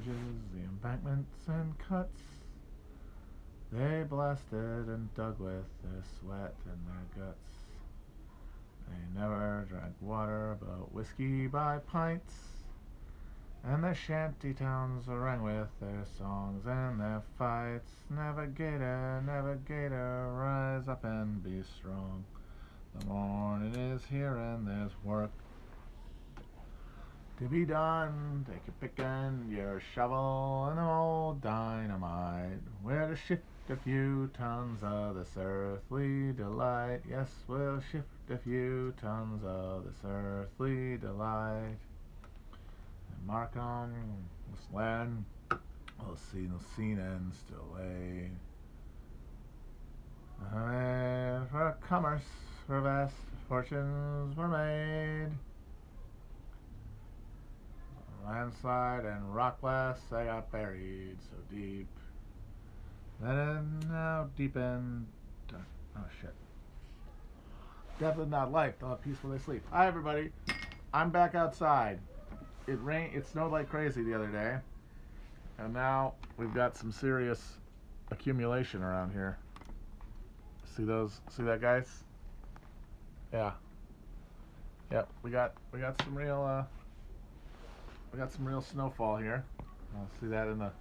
bridges, the embankments and cuts. They blasted and dug with their sweat and their guts. They never drank water but whiskey by pints. And their shanty towns rang with their songs and their fights. Navigator, navigator, rise up and be strong. The morning is here and there's work to be done. Take your pick and your shovel and old dynamite. We're to shift a few tons of this earthly delight. Yes, we'll shift a few tons of this earthly delight. And mark on this land, we'll see no seen and still laid. For commerce, for vast fortunes were made. Landslide and rock blast, they got buried so deep that it now deepened. Oh shit. Definitely not life. They'll have peace when they sleep. Hi everybody. I'm back outside. It snowed like crazy the other day. And now we've got some serious accumulation around here. See that guys? Yeah. Yep, we got some real snowfall here. See that in the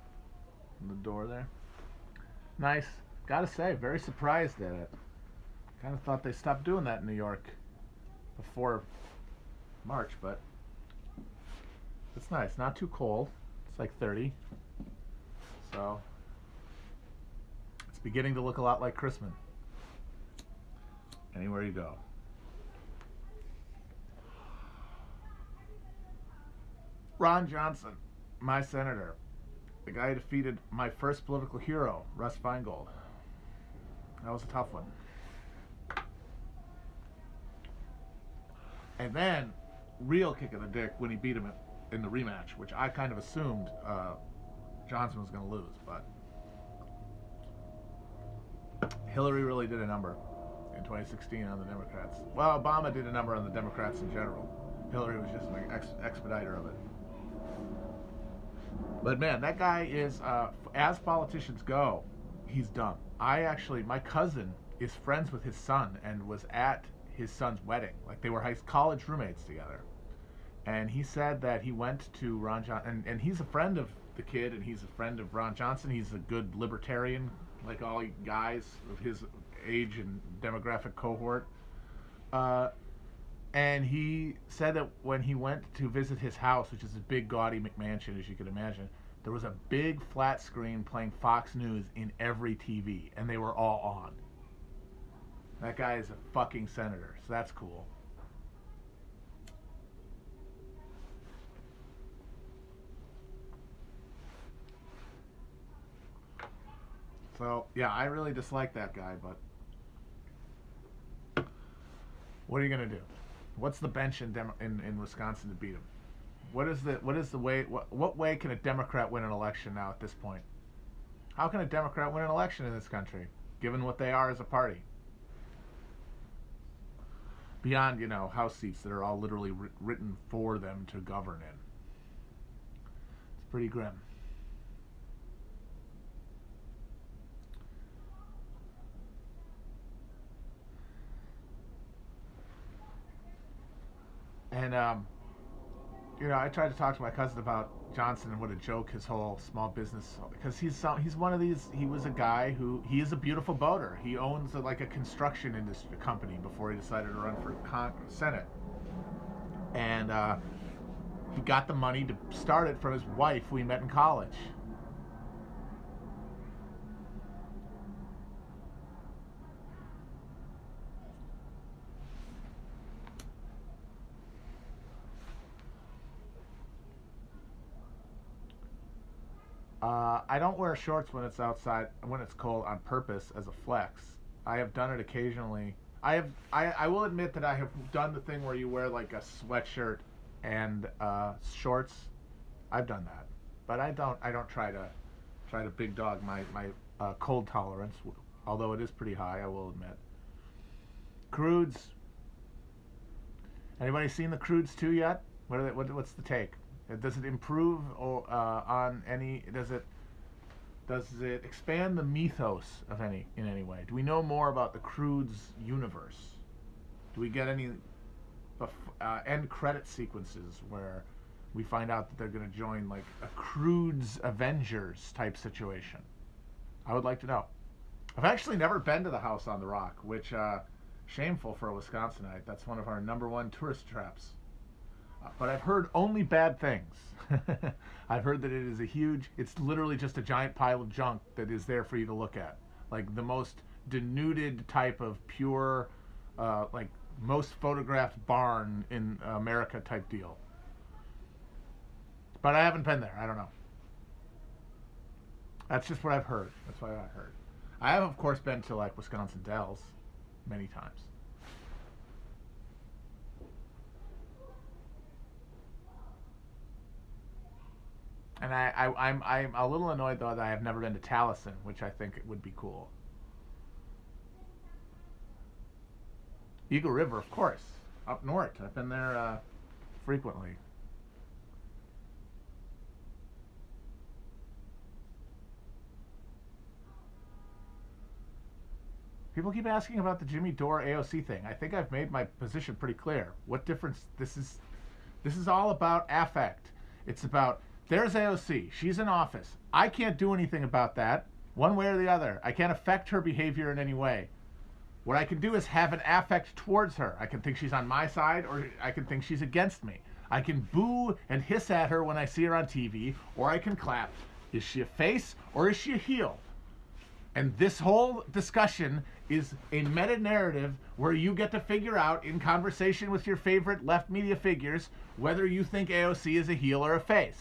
door there. Nice. Gotta say, very surprised at it. Kind of thought they stopped doing that in New York before March, but it's nice. Not too cold. It's like 30. So it's beginning to look a lot like Christmas. Anywhere you go. Ron Johnson, my senator. The guy who defeated my first political hero, Russ Feingold. That was a tough one. And then, real kick in the dick when he beat him in the rematch, which I kind of assumed Johnson was going to lose, but Hillary really did a number in 2016 on the Democrats. Well, Obama did a number on the Democrats in general. Hillary was just an expediter of it. But man, that guy is, as politicians go, he's dumb. My cousin is friends with his son and was at his son's wedding. Like, they were college roommates together. And he said that he went to Ron Johnson, and he's a friend of the kid, and he's a friend of Ron Johnson. He's a good libertarian, like all guys of his age and demographic cohort. And he said that when he went to visit his house, which is a big gaudy McMansion, as you could imagine, there was a big flat screen playing Fox News in every TV, and they were all on. That guy is a fucking senator, so that's cool. So, yeah, I really dislike that guy, but what are you going to do? What's the bench in Wisconsin to beat him? What is the way? What way can a Democrat win an election now at this point? How can a Democrat win an election in this country, given what they are as a party? Beyond, House seats that are all literally written for them to govern in. It's pretty grim. And I tried to talk to my cousin about Johnson and what a joke his whole small business, because he's one of these. He was a guy he is a beautiful boater. He owns a construction industry company before he decided to run for Senate, and he got the money to start it from his wife, who he met in college. I don't wear shorts when it's outside, when it's cold, on purpose as a flex. I have done it occasionally. I will admit that I have done the thing where you wear like a sweatshirt and shorts. I've done that, but I don't try to big dog my cold tolerance, although it is pretty high, I will admit. Crudes. Anybody seen the Crudes 2 yet? What's the take? Does it improve on any? Does it expand the mythos of in any way? Do we know more about the Croods universe? Do we get any end credit sequences where we find out that they're going to join like a Croods Avengers type situation? I would like to know. I've actually never been to the House on the Rock, which shameful for a Wisconsinite. That's one of our #1 tourist traps. But I've heard only bad things. I've heard that it is it's literally just a giant pile of junk that is there for you to look at. Like the most denuded type of pure, like most photographed barn in America type deal. But I haven't been there. I don't know. That's just what I've heard. That's what I heard. I have, of course, been to like Wisconsin Dells many times. And I'm a little annoyed though that I have never been to Taliesin, which I think would be cool. Eagle River, of course, up north. I've been there frequently. People keep asking about the Jimmy Dore AOC thing. I think I've made my position pretty clear. What difference this is all about affect. It's about there's AOC. She's in office. I can't do anything about that, one way or the other. I can't affect her behavior in any way. What I can do is have an affect towards her. I can think she's on my side, or I can think she's against me. I can boo and hiss at her when I see her on TV, or I can clap. Is she a face or is she a heel? And this whole discussion is a meta-narrative where you get to figure out, in conversation with your favorite left media figures, whether you think AOC is a heel or a face.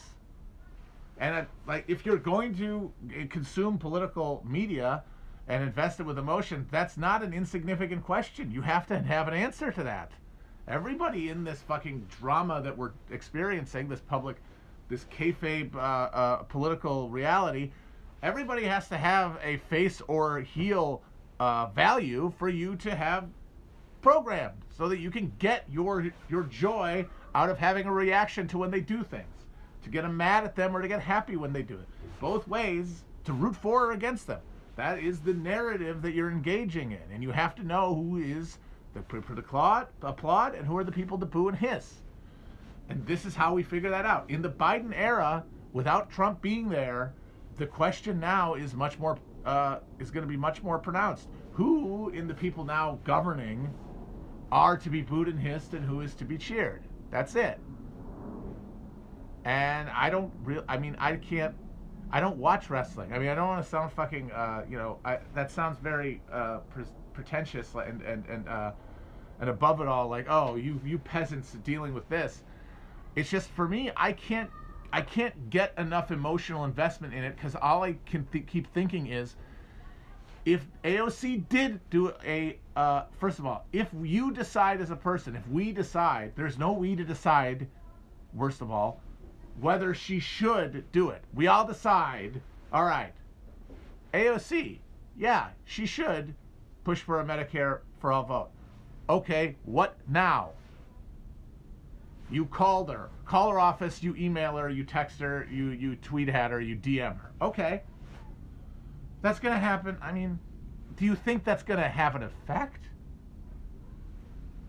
And like, if you're going to consume political media and invest it with emotion, that's not an insignificant question. You have to have an answer to that. Everybody in this fucking drama that we're experiencing, this kayfabe political reality, everybody has to have a face or heel value for you to have programmed, so that you can get your joy out of having a reaction to when they do things, to get mad at them or to get happy when they do it. Both ways, to root for or against them. That is the narrative that you're engaging in, and you have to know who is the people to applaud and who are the people to boo and hiss. And this is how we figure that out. In the Biden era, without Trump being there, the question now is much more is going to be much more pronounced. Who in the people now governing are to be booed and hissed, and who is to be cheered? That's it. And I don't watch wrestling. I mean, I don't want to sound fucking, that sounds very pretentious and above it all, like, oh, you peasants dealing with this. It's just, for me, I can't get enough emotional investment in it, because all I can keep thinking is, if AOC did do first of all, if you decide as a person, if we decide, there's no we to decide, worst of all, whether she should do it. We all decide, all right, AOC, yeah, she should push for a Medicare for all vote. Okay, what now? You call her office, you email her, you text her, you tweet at her, you DM her. Okay. That's going to happen. I mean, do you think that's going to have an effect?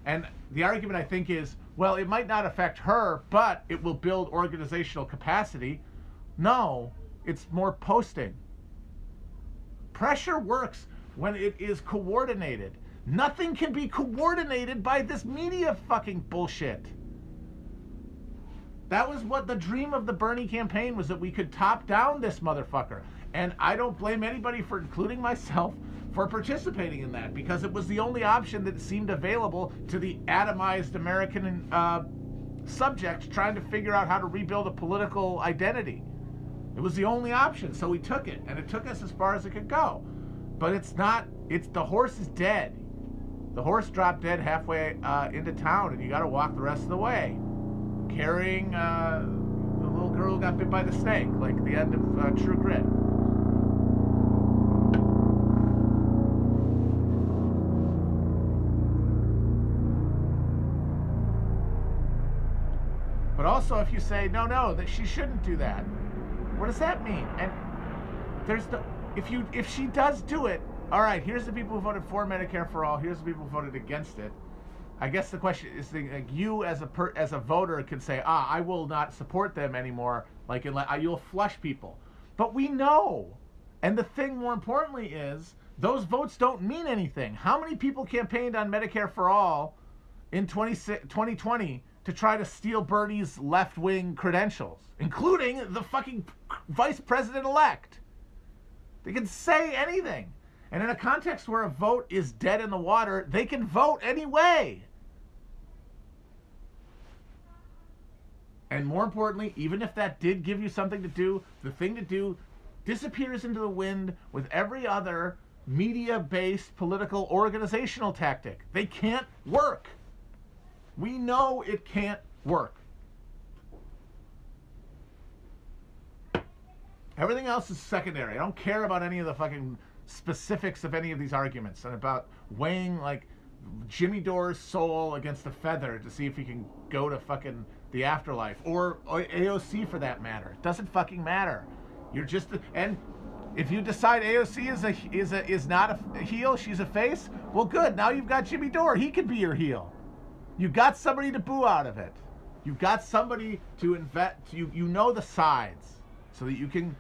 And the argument, I think, is, well, it might not affect her, but it will build organizational capacity. No, it's more posting. Pressure works when it is coordinated. Nothing can be coordinated by this media fucking bullshit. That was what the dream of the Bernie campaign was, that we could top down this motherfucker. And I don't blame anybody, for including myself, for participating in that, because it was the only option that seemed available to the atomized American subject trying to figure out how to rebuild a political identity. It was the only option, so we took it, and it took us as far as it could go. But the horse is dead. The horse dropped dead halfway into town, and you got to walk the rest of the way, carrying the little girl who got bit by the snake, like the end of True Grit. But also, if you say no, that she shouldn't do that, what does that mean? And there's the if she does do it, all right. Here's the people who voted for Medicare for all. Here's the people who voted against it. I guess the question is, like, you as a voter could say, I will not support them anymore. Like, you'll flush people. But we know, and the thing more importantly is, those votes don't mean anything. How many people campaigned on Medicare for all in 2020 to try to steal Bernie's left-wing credentials, including the fucking vice president-elect? They can say anything. And in a context where a vote is dead in the water, they can vote anyway. And more importantly, even if that did give you something to do, the thing to do disappears into the wind with every other media-based political organizational tactic. They can't work. We know it can't work. Everything else is secondary. I don't care about any of the fucking specifics of any of these arguments and about weighing like Jimmy Dore's soul against a feather to see if he can go to fucking the afterlife, or AOC for that matter. It doesn't fucking matter. You're just and if you decide AOC is not a heel, she's a face, well, good. Now you've got Jimmy Dore. He could be your heel. You've got somebody to boo out of it. You've got somebody to invest. You know the sides, so that you can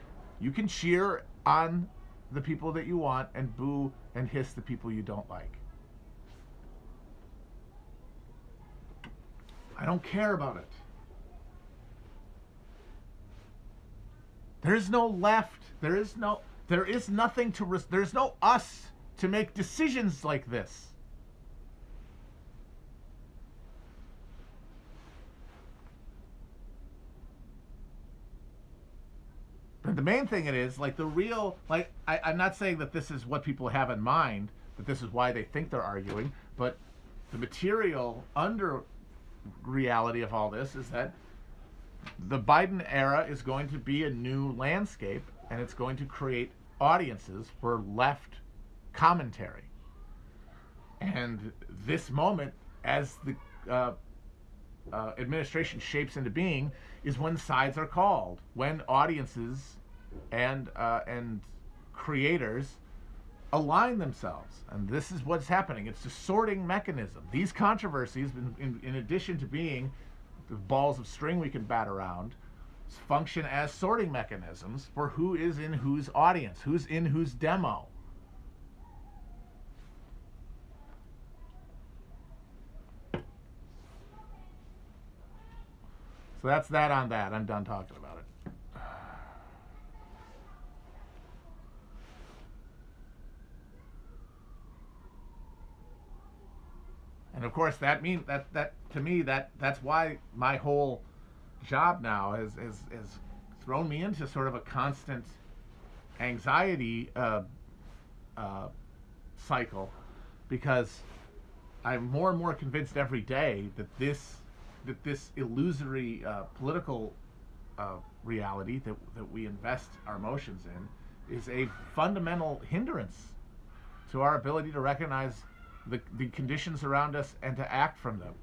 cheer on the people that you want and boo and hiss the people you don't like. I don't care about it. There is no left. There is nothing to. There's no us to make decisions like this. But the main thing it is, like the real, like I'm not saying that this is what people have in mind, that this is why they think they're arguing, but the material under reality of all this is that the Biden era is going to be a new landscape, and it's going to create audiences for left commentary. And this moment, as the administration shapes into being, is when sides are called, when audiences and creators align themselves. And this is what's happening. It's a sorting mechanism. These controversies, in addition to being the balls of string we can bat around, function as sorting mechanisms for who is in whose audience, who's in whose demo. So that's that on that. I'm done talking about it. And of course, that means that to me that's why my whole job now has thrown me into sort of a constant anxiety cycle, because I'm more and more convinced every day that this illusory political reality that we invest our emotions in is a fundamental hindrance to our ability to recognize the conditions around us and to act from them.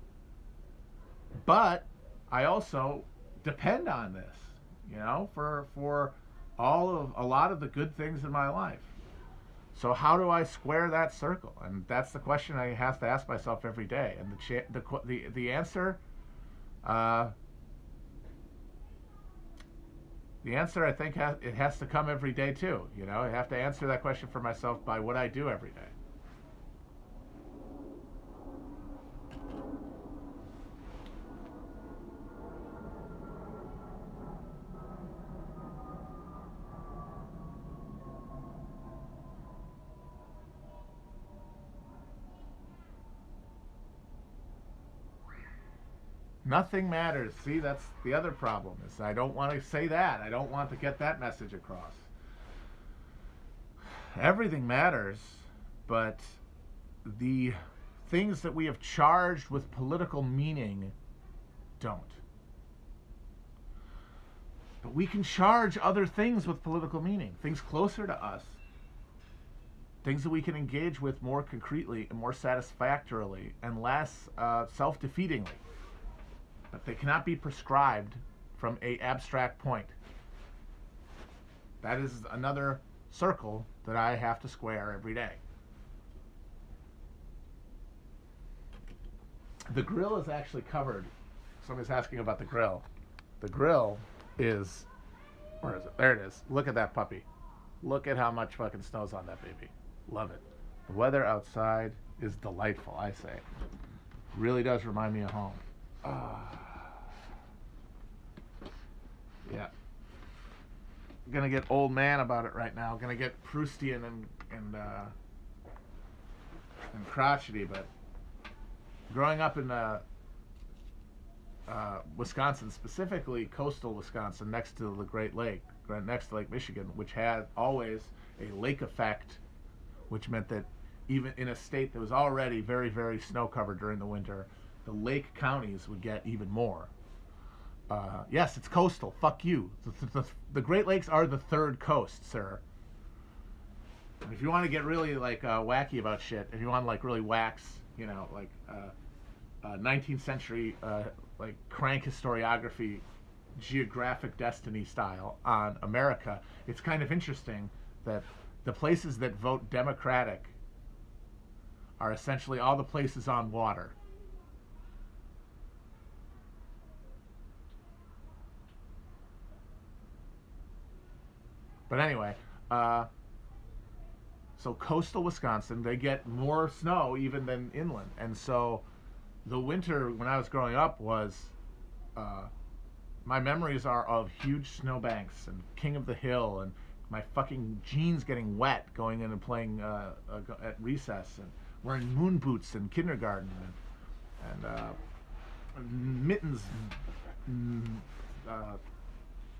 But I also depend on this, for a lot of the good things in my life. So how do I square that circle? And that's the question I have to ask myself every day. And the answer, I think it has to come every day too. I have to answer that question for myself by what I do every day. Nothing matters. See, that's the other problem, is I don't want to say that. I don't want to get that message across. Everything matters, but the things that we have charged with political meaning don't. But we can charge other things with political meaning, things closer to us, things that we can engage with more concretely and more satisfactorily and less self-defeatingly. but they cannot be prescribed from a abstract point. That is another circle that I have to square every day. The grill is actually covered. Somebody's asking about the grill. The grill is, where is it? There it is. Look at that puppy. Look at how much fucking snow's on that baby. Love it. The weather outside is delightful, I say. Really does remind me of home. Yeah. Gonna get old man about it right now. Gonna get Proustian and crotchety, but growing up in Wisconsin, specifically coastal Wisconsin, next to the Great Lake, next to Lake Michigan, which had always a lake effect, which meant that even in a state that was already very, very snow covered during the winter, the lake counties would get even more. Yes, it's coastal. Fuck you. The Great Lakes are the third coast, sir. And if you want to get really like wacky about shit, if you want to like really wax, you know, like 19th century like crank historiography, geographic destiny style on America, it's kind of interesting that the places that vote Democratic are essentially all the places on water. But anyway, so coastal Wisconsin, they get more snow even than inland. And so the winter when I was growing up was, my memories are of huge snowbanks and King of the Hill and my fucking jeans getting wet going in and playing at recess and wearing moon boots in kindergarten and mittens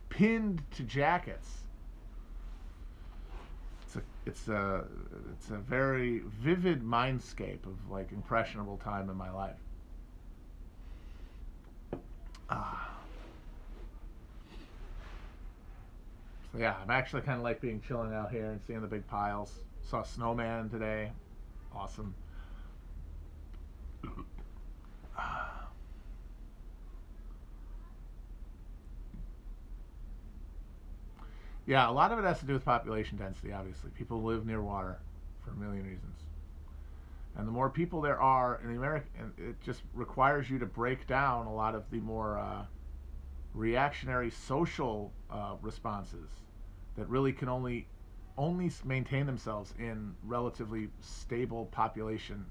pinned to jackets. It's a very vivid mindscape of like impressionable time in my life. So yeah, I'm actually kind of like being chilling out here and seeing the big piles. Saw a snowman today. Awesome. Yeah, a lot of it has to do with population density, obviously. People live near water for a million reasons. And the more people there are in the American, it just requires you to break down a lot of the more reactionary social responses that really can only maintain themselves in relatively stable population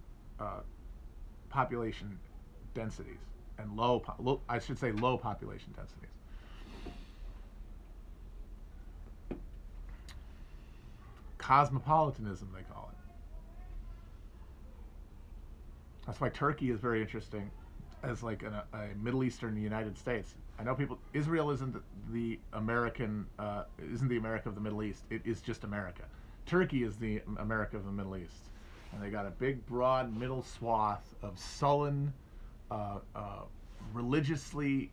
densities and low population densities. Cosmopolitanism, they call it. That's why Turkey is very interesting as like a Middle Eastern United States. I know people. Israel isn't the American, isn't the America of the Middle East. It is just America. Turkey is the America of the Middle East, and they got a big, broad middle swath of sullen, religiously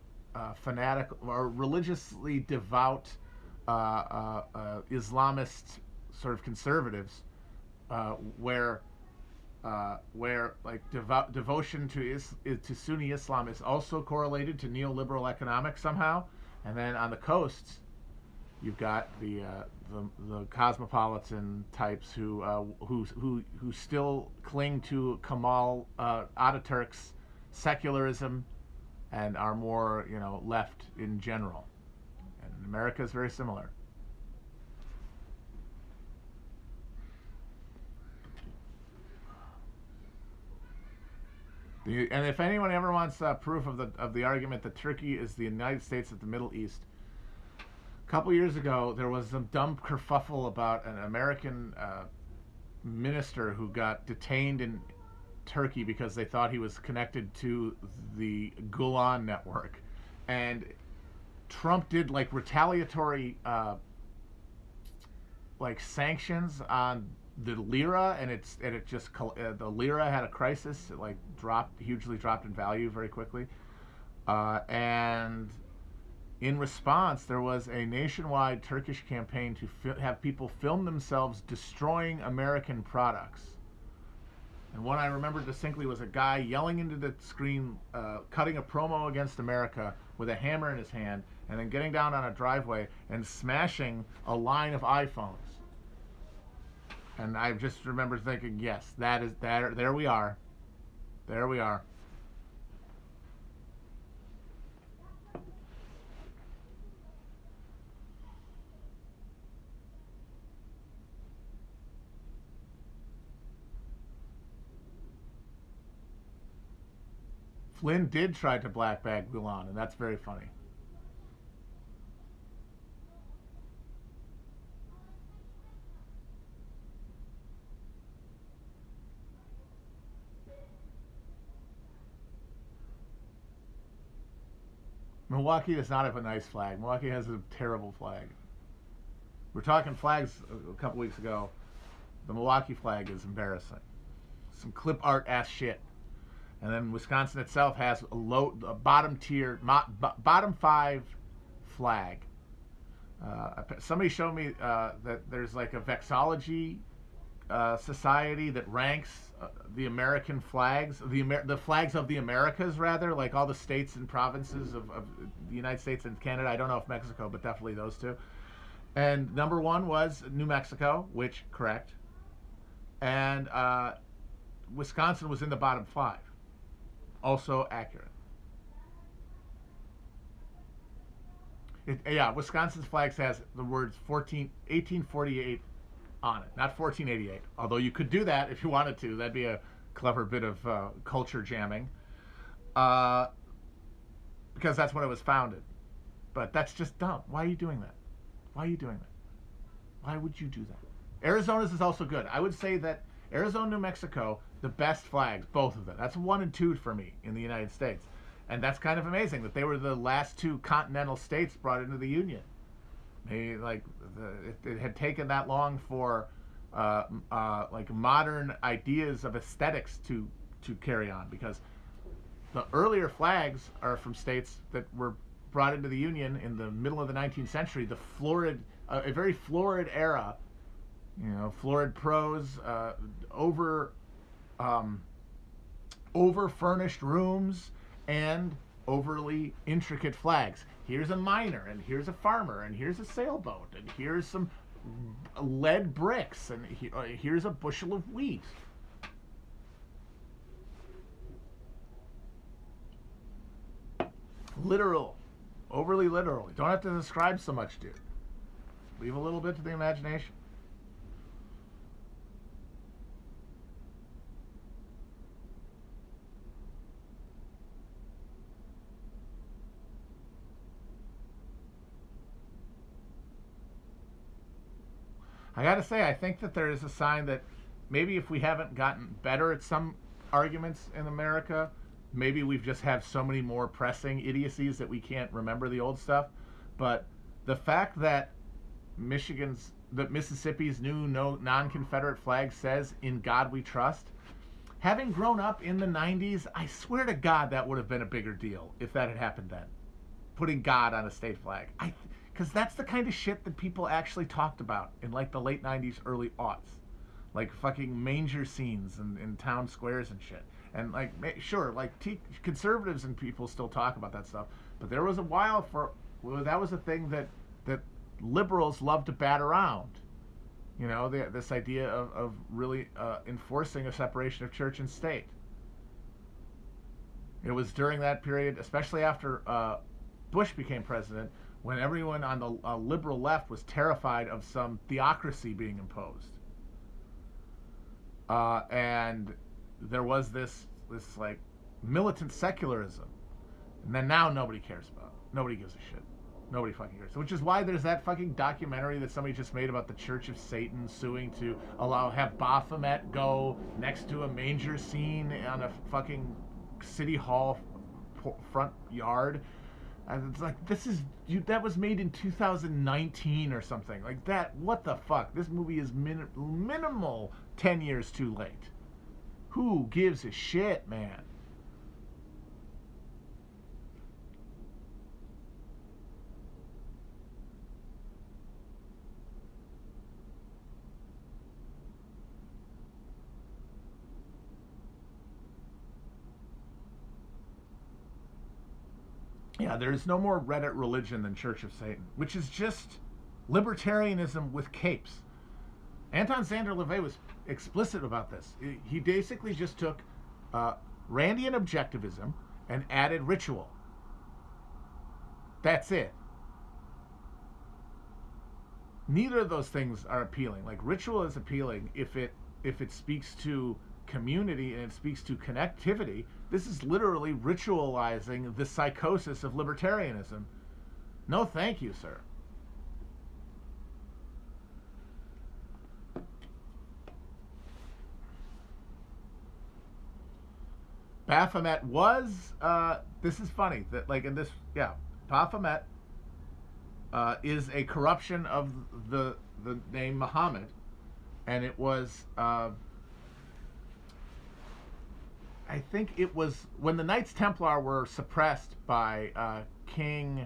fanatical or religiously devout Islamist sort of conservatives, where like devotion to Sunni Islam is also correlated to neoliberal economics somehow, and then on the coasts, you've got the cosmopolitan types who still cling to Kemal Ataturk's secularism, and are more left in general. And America is very similar. And if anyone ever wants proof of the argument that Turkey is the United States of the Middle East, a couple years ago there was some dumb kerfuffle about an American minister who got detained in Turkey because they thought he was connected to the Gulen network, and Trump did like retaliatory like sanctions on the lira, and it just the lira had a crisis. It like hugely dropped in value very quickly, and in response there was a nationwide Turkish campaign to have people film themselves destroying American products And one I remember distinctly was a guy yelling into the screen, cutting a promo against America with a hammer in his hand, and then getting down on a driveway and smashing a line of iPhones. And I just remember thinking, yes, that is that. There we are. There we are. Flynn did try to black bag Mulan, and that's very funny. Milwaukee does not have a nice flag. Milwaukee has a terrible flag. We're talking flags a couple weeks ago. The Milwaukee flag is embarrassing. Some clip art ass shit. And then Wisconsin itself has a bottom tier, bottom 5 flag. Somebody showed me that there's like a vexillology society that ranks the American flags, the flags of the Americas, rather, like all the states and provinces of the United States and Canada. I don't know if Mexico, but definitely those two. And number 1 was New Mexico, which, correct. And Wisconsin was in the bottom 5. Also accurate. Wisconsin's flag has the words 1848 on it, not 1488. Although you could do that if you wanted to. That'd be a clever bit of culture jamming. Because that's when it was founded. But that's just dumb. Why are you doing that? Why are you doing that? Why would you do that? Arizona's is also good. I would say that Arizona, New Mexico, the best flags, both of them. That's 1 and 2 for me in the United States. And that's kind of amazing that they were the last 2 continental states brought into the Union. It had taken that long for like modern ideas of aesthetics to carry on, because the earlier flags are from states that were brought into the Union in the middle of the 19th century, the florid, a very florid era, florid prose, over furnished rooms, and overly intricate flags. Here's a miner, and here's a farmer, and here's a sailboat, and here's some lead bricks, and here's a bushel of wheat. Literal. Overly literal. You don't have to describe so much, dude. Leave a little bit to the imagination. I gotta say, I think that there is a sign that maybe if we haven't gotten better at some arguments in America, maybe we've just have so many more pressing idiocies that we can't remember the old stuff. But the fact that Mississippi's new non-Confederate flag says "In God We Trust," having grown up in the 90s, I swear to God that would have been a bigger deal if that had happened then. Putting God on a state flag. Because that's the kind of shit that people actually talked about in like the late 90s, early aughts. Like fucking manger scenes in town squares and shit. And like, sure, like conservatives and people still talk about that stuff. But there was a while that was a thing that liberals love to bat around. This idea of really enforcing a separation of church and state. It was during that period, especially after Bush became president, when everyone on the liberal left was terrified of some theocracy being imposed. And there was this like militant secularism. And then now nobody cares about it. Nobody gives a shit. Nobody fucking cares. Which is why there's that fucking documentary that somebody just made about the Church of Satan suing to have Baphomet go next to a manger scene on a fucking city hall front yard. And it's like, that was made in 2019 or something. Like that, what the fuck? This movie is minimal 10 years too late. Who gives a shit, man? Yeah, there's no more Reddit religion than Church of Satan, which is just libertarianism with capes. Anton Szandor LaVey was explicit about this. He basically just took Randian objectivism and added ritual. That's it. Neither of those things are appealing. Like, ritual is appealing if it speaks to community and it speaks to connectivity. This is literally ritualizing the psychosis of libertarianism. No thank you, sir. Baphomet was this is funny that, like, in this, yeah, Baphomet is a corruption of the name Muhammad, and it was I think it was when the Knights Templar were suppressed by King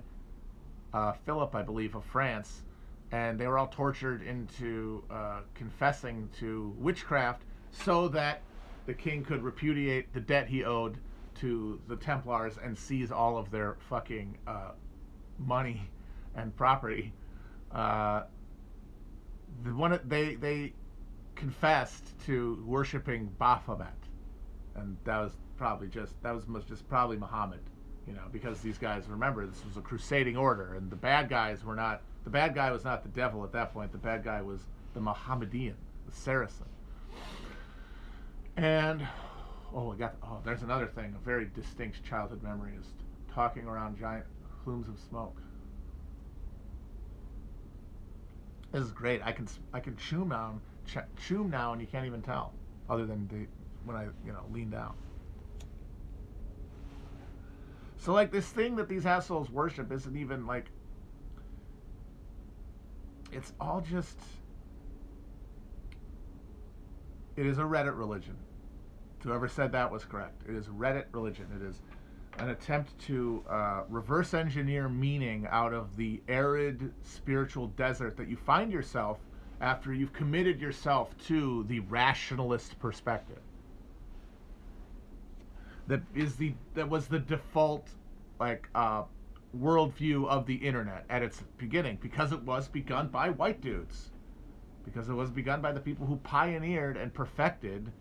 Philip, I believe, of France, and they were all tortured into confessing to witchcraft so that the king could repudiate the debt he owed to the Templars and seize all of their fucking money and property. They confessed to worshiping Baphomet, and that was probably Muhammad, because these guys, remember, this was a crusading order, and the bad guy was not the devil at that point. The bad guy was the Mohammedan, the Saracen. And there's another thing. A very distinct childhood memory is talking around giant plumes of smoke. This is great. I can chew now, and you can't even tell, other than when I lean down. So, like, this thing that these assholes worship isn't even, like, it's all just, it is a Reddit religion. Whoever said that was correct. It is Reddit religion. It is an attempt to reverse engineer meaning out of the arid spiritual desert that you find yourself after you've committed yourself to the rationalist perspective. That was the default, like, worldview of the internet at its beginning, because it was begun by white dudes, because it was begun by the people who pioneered and perfected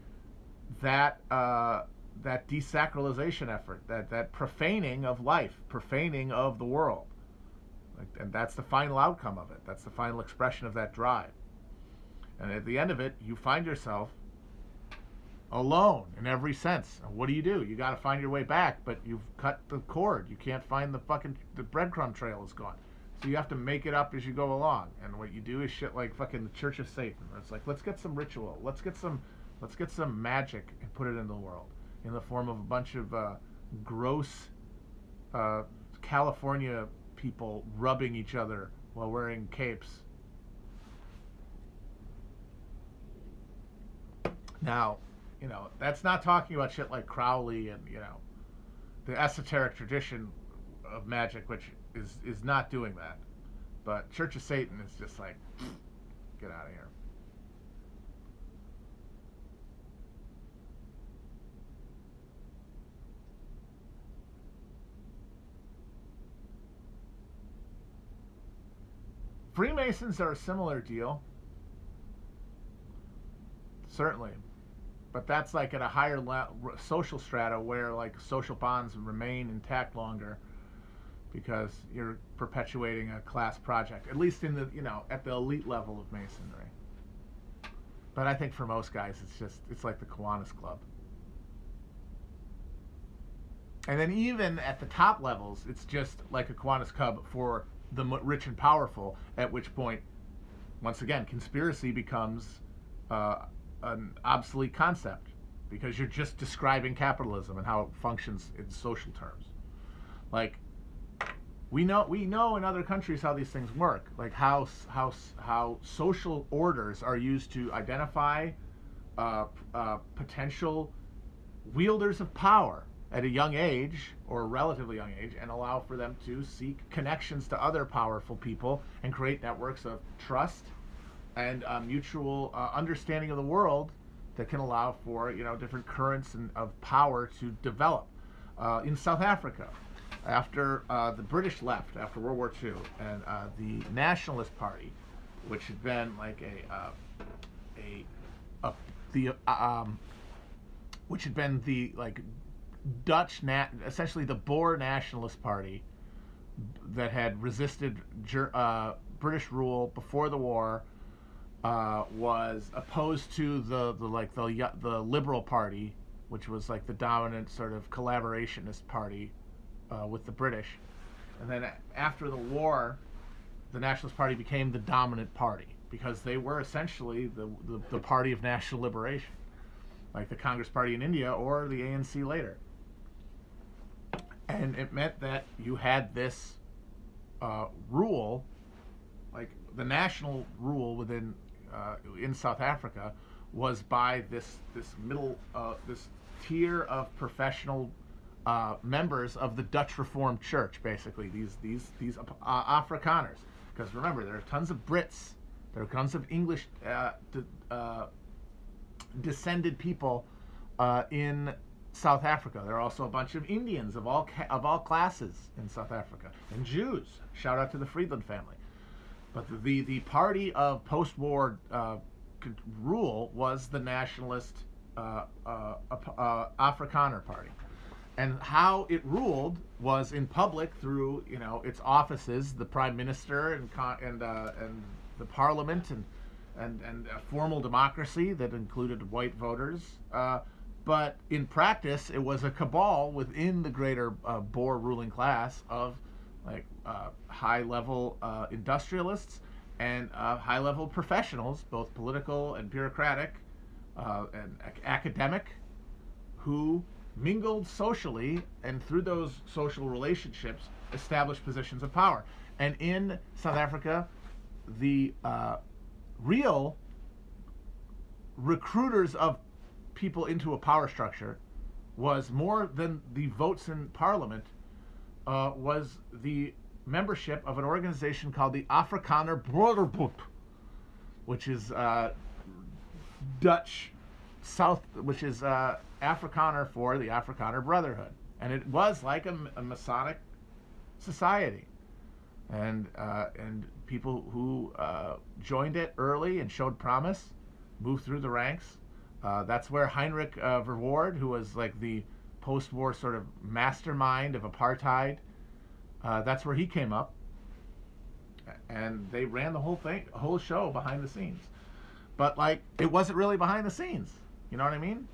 that desacralization effort, that profaning of life, profaning of the world, and that's the final outcome of it. That's the final expression of that drive. And at the end of it, you find yourself alone in every sense. And what do? You got to find your way back, but you've cut the cord. You can't find the breadcrumb trail is gone. So you have to make it up as you go along. And what you do is shit like fucking the Church of Satan. It's like, let's get some ritual. Let's get some magic and put it in the world in the form of a bunch of gross California people rubbing each other while wearing capes. Now, that's not talking about shit like Crowley and, the esoteric tradition of magic, which is not doing that. But Church of Satan is just like, get out of here. Freemasons are a similar deal. Certainly. But that's like at a higher social strata where, like, social bonds remain intact longer because you're perpetuating a class project, at least in the, at the elite level of Masonry. But I think for most guys, it's like the Kiwanis Club. And then even at the top levels, it's just like a Kiwanis Club for the rich and powerful, at which point, once again, conspiracy becomes an obsolete concept, because you're just describing capitalism and how it functions in social terms. Like, we know in other countries how these things work, like how social orders are used to identify potential wielders of power at a young age, or a relatively young age, and allow for them to seek connections to other powerful people and create networks of trust and mutual understanding of the world that can allow for different currents of power to develop. In South Africa, after the British left after World War II, and the Nationalist Party, which had been like which had been the like essentially the Boer Nationalist Party that had resisted British rule before the war, was opposed to the Liberal Party, which was like the dominant sort of collaborationist party with the British. And then after the war, the Nationalist Party became the dominant party because they were essentially the party of national liberation, like the Congress Party in India or the ANC later. And it meant that you had this rule, like the national rule within in South Africa was by this middle this tier of professional members of the Dutch Reformed Church, basically these Afrikaners. Because remember, there are tons of Brits, there are tons of English descended people in South Africa. There are also a bunch of Indians of all classes in South Africa, and Jews. Shout out to the Friedland family. But the party of post-war rule was the nationalist Afrikaner Party, and how it ruled was in public through its offices, the prime minister and the parliament and a formal democracy that included white voters. But in practice, it was a cabal within the greater Boer ruling class of high-level industrialists and high-level professionals, both political and bureaucratic and academic, who mingled socially and through those social relationships established positions of power. And in South Africa, the real recruiters of people into a power structure was more than the votes in parliament, was the membership of an organization called the Afrikaner Broederbond, which is Dutch South, which is Afrikaner for the Afrikaner Brotherhood, and it was like a Masonic society, and people who joined it early and showed promise moved through the ranks. That's where Heinrich Verwoerd, who was like the post-war sort of mastermind of apartheid, that's where he came up, and they ran the whole show behind the scenes. But like, it wasn't really behind the scenes. You know what I mean?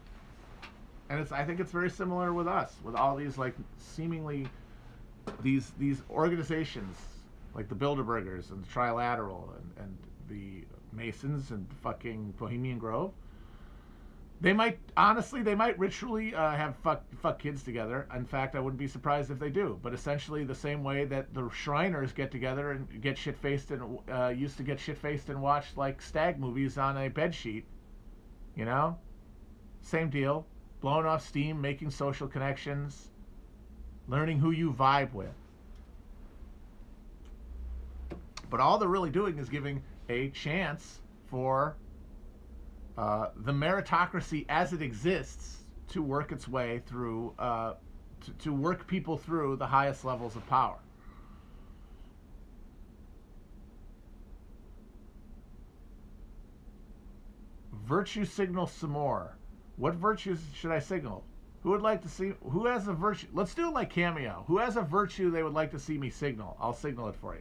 And I think it's very similar with us, with all these like seemingly these organizations like the Bilderbergers and the Trilateral and the Masons and fucking Bohemian Grove. They might ritually have fuck kids together. In fact, I wouldn't be surprised if they do. But essentially, the same way that the Shriners get together and get shit faced and used to get shit faced and watch like stag movies on a bed sheet, same deal. Blowing off steam, making social connections, learning who you vibe with. But all they're really doing is giving a chance for the meritocracy as it exists to work its way through, to work people through the highest levels of power. Virtue signal some more. What virtues should I signal? Who would like to see, who has a virtue? Let's do it like Cameo. Who has a virtue they would like to see me signal? I'll signal it for you.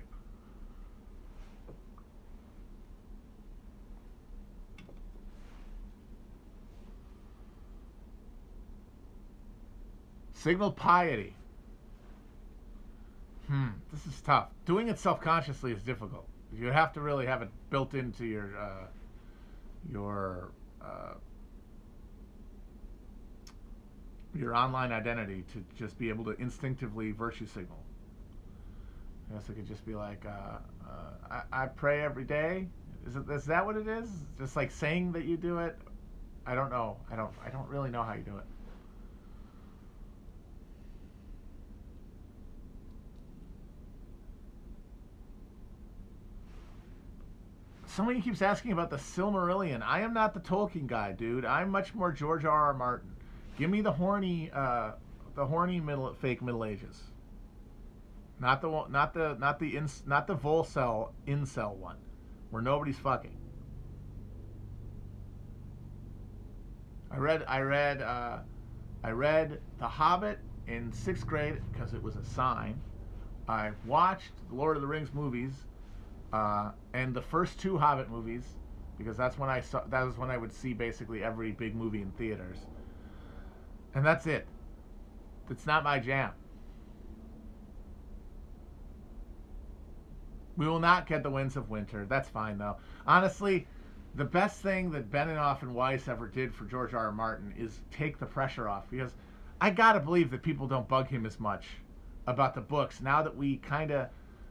Signal piety. This is tough. Doing it self-consciously is difficult. You have to really have it built into your online identity to just be able to instinctively virtue signal. I guess it could just be like, I pray every day. Is that what it is? Just like saying that you do it? I don't know. I don't really know how you do it. Somebody keeps asking about the Silmarillion. I am not the Tolkien guy, dude. I'm much more George R.R. Martin. Give me the horny fake Middle Ages. Not the one, not the Volcel incel one, where nobody's fucking. I read The Hobbit in 6th grade because it was a sign. I watched the Lord of the Rings movies, and the first 2 Hobbit movies, because that was when I would see basically every big movie in theaters. And that's it. It's not my jam. We will not get the Winds of Winter. That's fine, though. Honestly, the best thing that Benioff and Weiss ever did for George R. R. Martin is take the pressure off, because I gotta believe that people don't bug him as much about the books now that we kind of.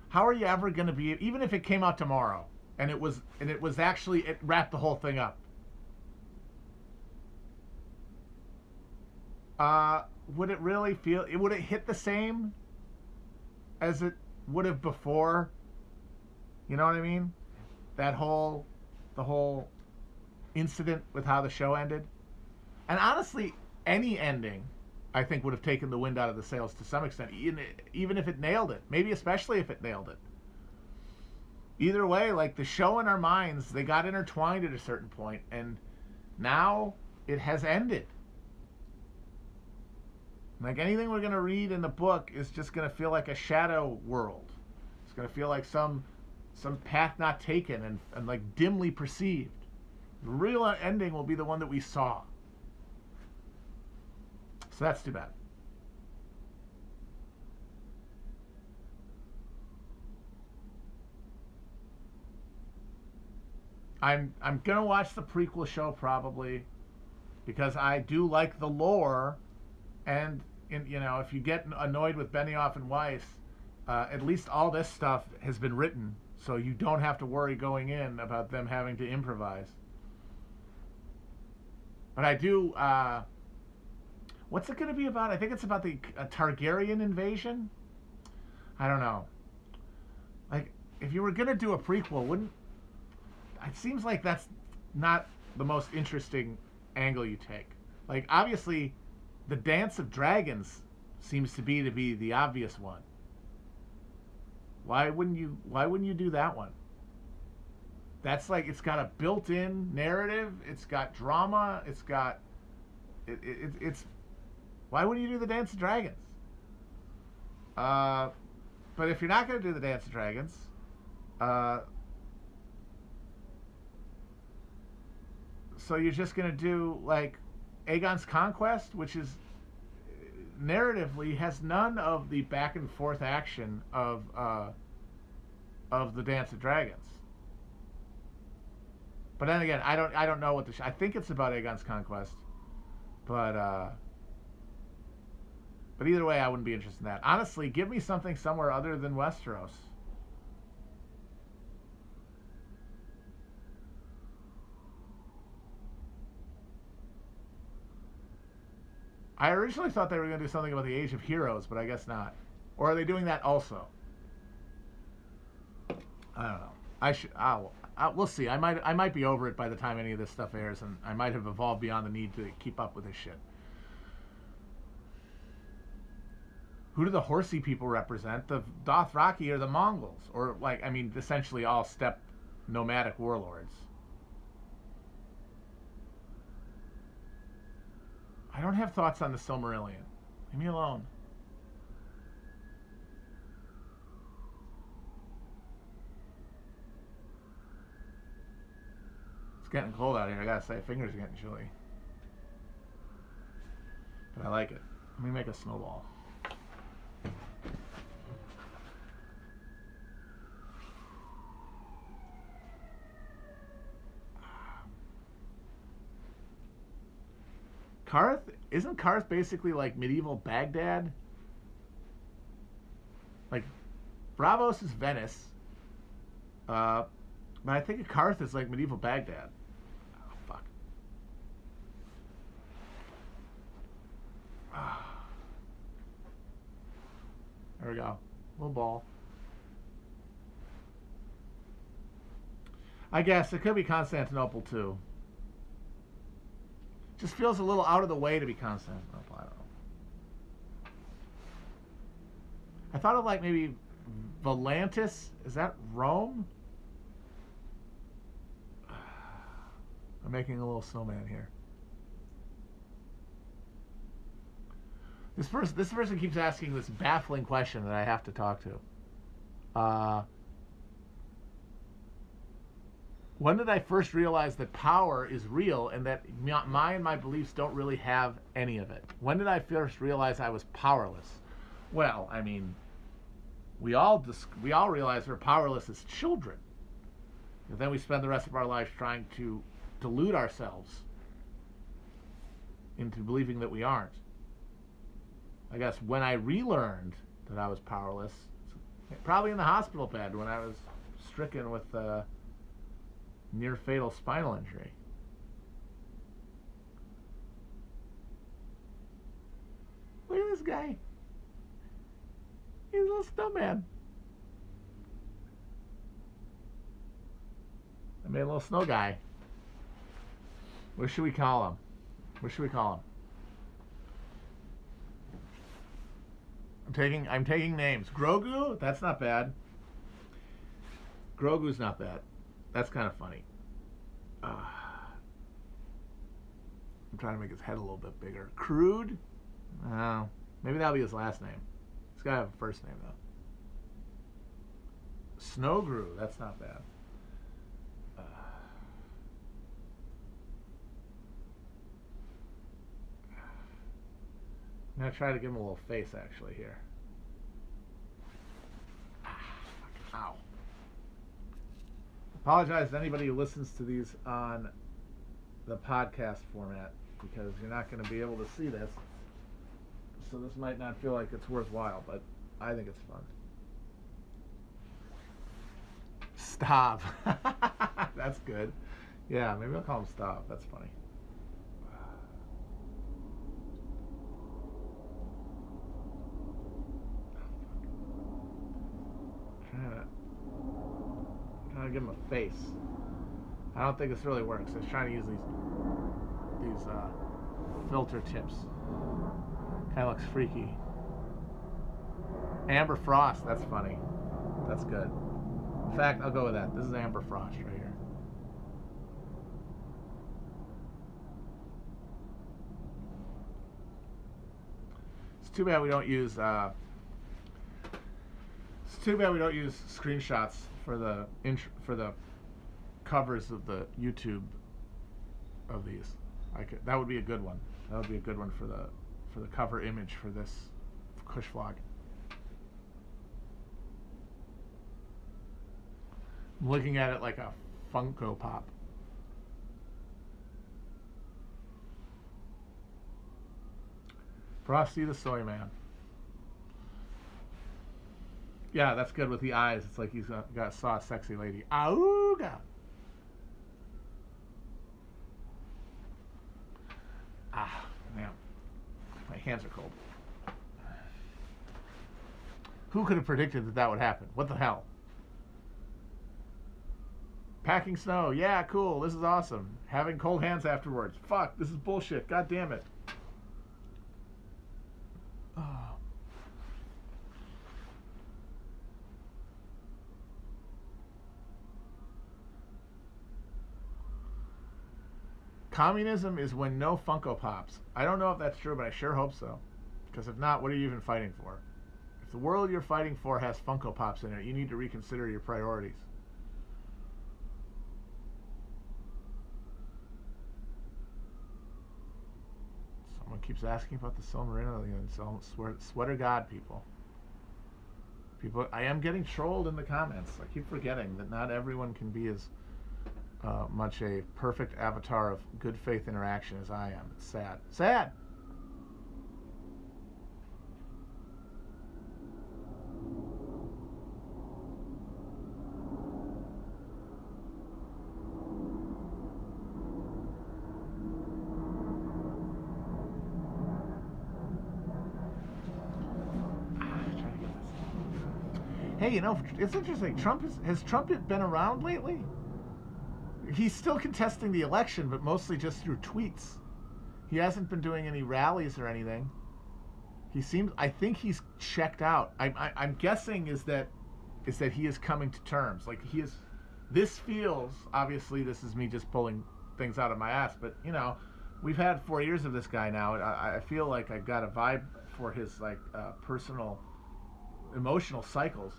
How are you ever going to be, even if it came out tomorrow and it was actually, it wrapped the whole thing up? Would it really feel? Would it hit the same as it would have before? You know what I mean? The whole incident with how the show ended, and honestly, any ending, I think, would have taken the wind out of the sails to some extent, even if it nailed it. Maybe especially if it nailed it. Either way, like, the show in our minds, they got intertwined at a certain point, and now it has ended. Like, anything we're going to read in the book is just going to feel like a shadow world. It's going to feel like some path not taken and like dimly perceived. The real ending will be the one that we saw. So that's too bad. I'm gonna watch the prequel show probably, because I do like the lore, and if you get annoyed with Benioff and Weiss, at least all this stuff has been written, so you don't have to worry going in about them having to improvise. But I do. What's it going to be about? I think it's about the Targaryen invasion. I don't know. Like, if you were going to do a prequel, wouldn't... It seems like that's not the most interesting angle you take. Like, obviously, the Dance of Dragons seems to be the obvious one. Why wouldn't you do that one? That's like, it's got a built-in narrative. It's got drama. It's got... It's... Why wouldn't you do the Dance of Dragons? But if you're not going to do the Dance of Dragons, so you're just going to do, like, Aegon's Conquest, which is narratively has none of the back and forth action of the Dance of Dragons. But then again, I don't know what I think it's about Aegon's Conquest, but either way, I wouldn't be interested in that. Honestly, give me something somewhere other than Westeros. I originally thought they were going to do something about the Age of Heroes, but I guess not. Or are they doing that also? I don't know. We'll see. I might be over it by the time any of this stuff airs, and I might have evolved beyond the need to keep up with this shit. Who do the horsey people represent? The Dothraki or the Mongols? Or, like, I mean, essentially all steppe nomadic warlords. I don't have thoughts on the Silmarillion. Leave me alone. It's getting cold out here, I gotta say. Fingers are getting chilly. But I like it. Let me make a snowball. Karth? Isn't Karth basically like medieval Baghdad? Like, Bravos is Venice. But I think Karth is like medieval Baghdad. Oh, fuck. There we go. Little ball. I guess it could be Constantinople too. Just feels a little out of the way to be Constantinople. I don't know. I thought of like maybe Volantis. Is that Rome? I'm making a little snowman here. This person keeps asking this baffling question that I have to talk to. When did I first realize that power is real and that my beliefs don't really have any of it? When did I first realize I was powerless? Well, I mean, we all realize we're powerless as children. And then we spend the rest of our lives trying to delude ourselves into believing that we aren't. I guess when I relearned that I was powerless, probably in the hospital bed when I was stricken with near fatal spinal injury. Look at this guy. He's a little snowman. I made a little snow guy. What should we call him? What should we call him? I'm taking names. Grogu? That's not bad. Grogu's not bad. That's kind of funny. I'm trying to make his head a little bit bigger. Crude? No. Maybe that'll be his last name. He's got to have a first name, though. Snowgru. That's not bad. I'm going to try to give him a little face, actually, here. Ow. Apologize to anybody who listens to these on the podcast format, because you're not going to be able to see this. So this might not feel like it's worthwhile, but I think it's fun. Stop. That's good. Yeah, maybe I'll call him Stop. That's funny. Trying to give him a face. I don't think this really works. I was trying to use these filter tips. Kind of looks freaky. Amber Frost. That's funny. That's good. In fact, I'll go with that. This is Amber Frost right here. It's too bad we don't use. It's too bad we don't use screenshots for the covers of the YouTube of these. That would be a good one. That would be a good one for the cover image for this Cush vlog. I'm looking at it like a Funko Pop. Frosty the Soy Man. Yeah, that's good with the eyes. It's like he's saw a sexy lady. Auga! Ah, man. My hands are cold. Who could have predicted that would happen? What the hell? Packing snow. Yeah, cool. This is awesome. Having cold hands afterwards. Fuck, this is bullshit. God damn it. Oh. Communism is when no Funko Pops. I don't know if that's true, but I sure hope so. Because if not, what are you even fighting for? If the world you're fighting for has Funko Pops in it, you need to reconsider your priorities. Someone keeps asking about the Silmarillion. Sweater God, people. I am getting trolled in the comments. I keep forgetting that not everyone can be as much a perfect avatar of good faith interaction as I am. It's sad. Sad! Hey, you know, it's interesting. Has Trump been around lately? He's still contesting the election, but mostly just through tweets. He hasn't been doing any rallies or anything. He seems. I think he's checked out. I'm guessing is that he is coming to terms. Like he is. This feels, obviously, this is me just pulling things out of my ass, but we've had 4 years of this guy now. I feel like I've got a vibe for his personal, emotional cycles.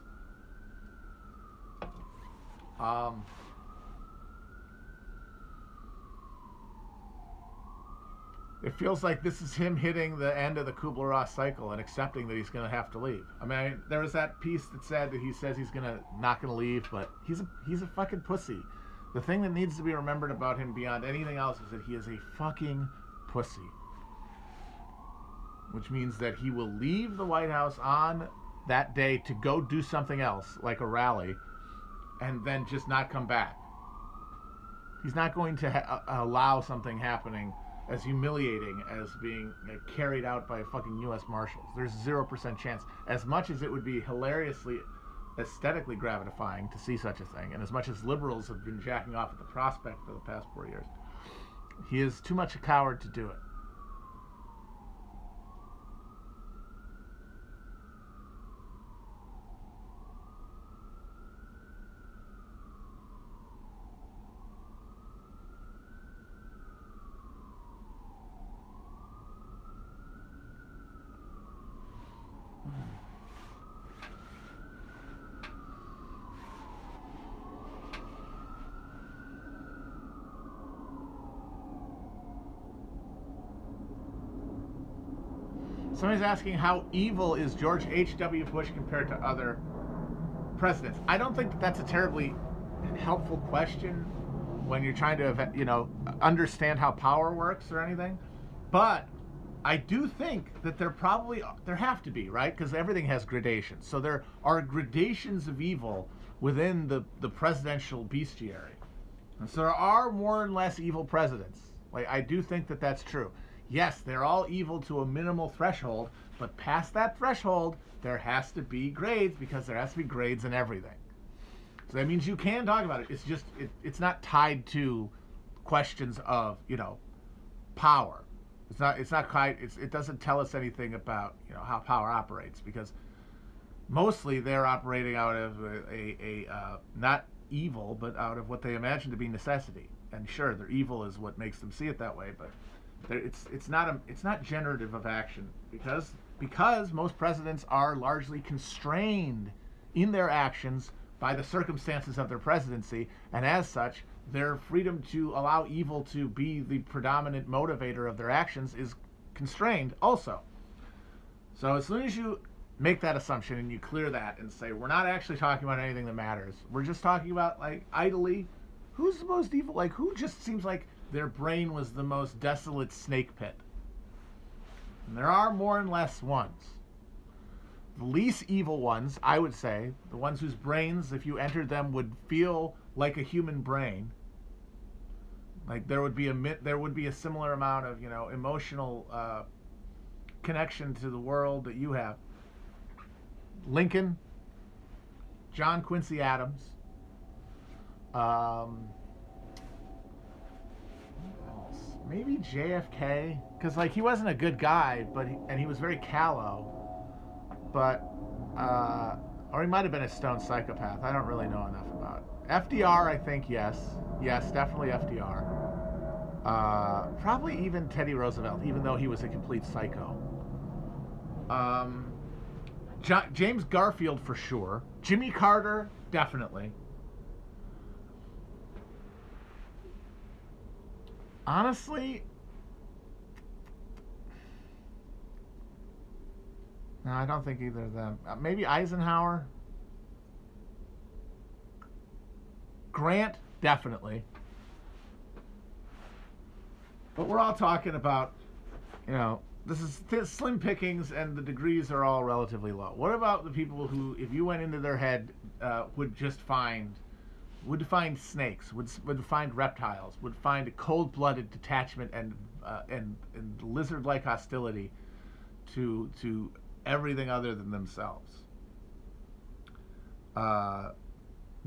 It feels like this is him hitting the end of the Kubler-Ross cycle and accepting that he's going to have to leave. I mean, there was that piece that said that he says he's not going to leave, but he's a fucking pussy. The thing that needs to be remembered about him beyond anything else is that he is a fucking pussy. Which means that he will leave the White House on that day to go do something else, like a rally, and then just not come back. He's not going to allow something happening as humiliating as being carried out by fucking U.S. Marshals. There's 0% chance. As much as it would be hilariously, aesthetically gratifying to see such a thing, and as much as liberals have been jacking off at the prospect for the past 4 years, he is too much a coward to do it. Somebody's asking how evil is George H.W. Bush compared to other presidents. I don't think that's a terribly helpful question when you're trying to, understand how power works or anything. But I do think that there have to be, right? Because everything has gradations. So there are gradations of evil within the presidential bestiary. And so there are more and less evil presidents. Like, I do think that that's true. Yes, they're all evil to a minimal threshold, but past that threshold, there has to be grades, because there has to be grades in everything. So that means you can talk about it. It's just, it's not tied to questions of, power. It doesn't tell us anything about, how power operates, because mostly they're operating out of a not evil, but out of what they imagine to be necessity. And sure, their evil is what makes them see it that way, but it's not generative of action, because most presidents are largely constrained in their actions by the circumstances of their presidency, and as such, their freedom to allow evil to be the predominant motivator of their actions is constrained also. So as soon as you make that assumption and you clear that and say, we're not actually talking about anything that matters, we're just talking about, idly, who's the most evil? Who just seems like their brain was the most desolate snake pit? And there are more and less ones. The least evil ones, I would say, the ones whose brains, if you entered them, would feel like a human brain. There would be a similar amount of emotional connection to the world that you have. Lincoln, John Quincy Adams, maybe JFK, because he wasn't a good guy, but he was very callow. But or he might have been a stone psychopath. I don't really know enough about it. FDR, I think yes, definitely FDR. Probably even Teddy Roosevelt, even though he was a complete psycho. James Garfield for sure. Jimmy Carter, definitely. Honestly, no, I don't think either of them. Maybe Eisenhower. Grant, definitely. But we're all talking about, this is slim pickings, and the degrees are all relatively low. What about the people who, if you went into their head, would find snakes, would find reptiles, would find a cold-blooded detachment and lizard-like hostility to everything other than themselves?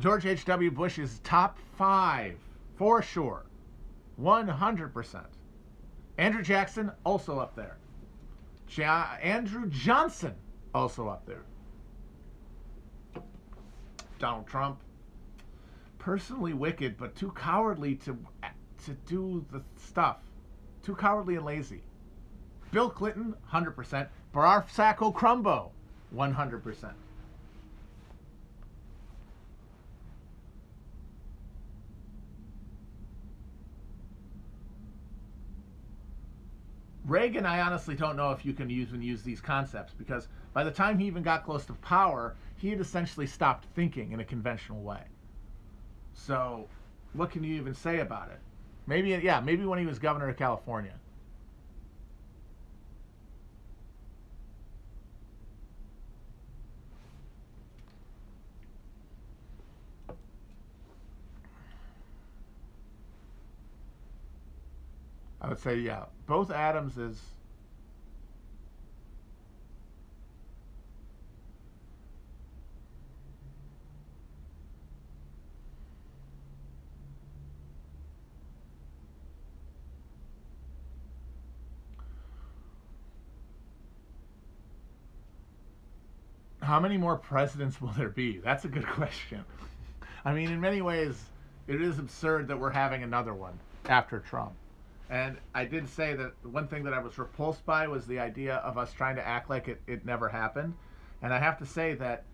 George H.W. Bush is top 5 for sure, 100%. Andrew Jackson also up there. Andrew Johnson also up there. Donald Trump, personally wicked, but too cowardly to do the stuff. Too cowardly and lazy. Bill Clinton, 100%. Barack Sacco Crumbo, 100%. Reagan, I honestly don't know if you can even use these concepts, because by the time he even got close to power, he had essentially stopped thinking in a conventional way. So, what can you even say about it? Maybe when he was governor of California. I would say, yeah, both Adamses. How many more presidents will there be? That's a good question. I mean, in many ways, it is absurd that we're having another one after Trump. And I did say that one thing that I was repulsed by was the idea of us trying to act like it never happened. And I have to say that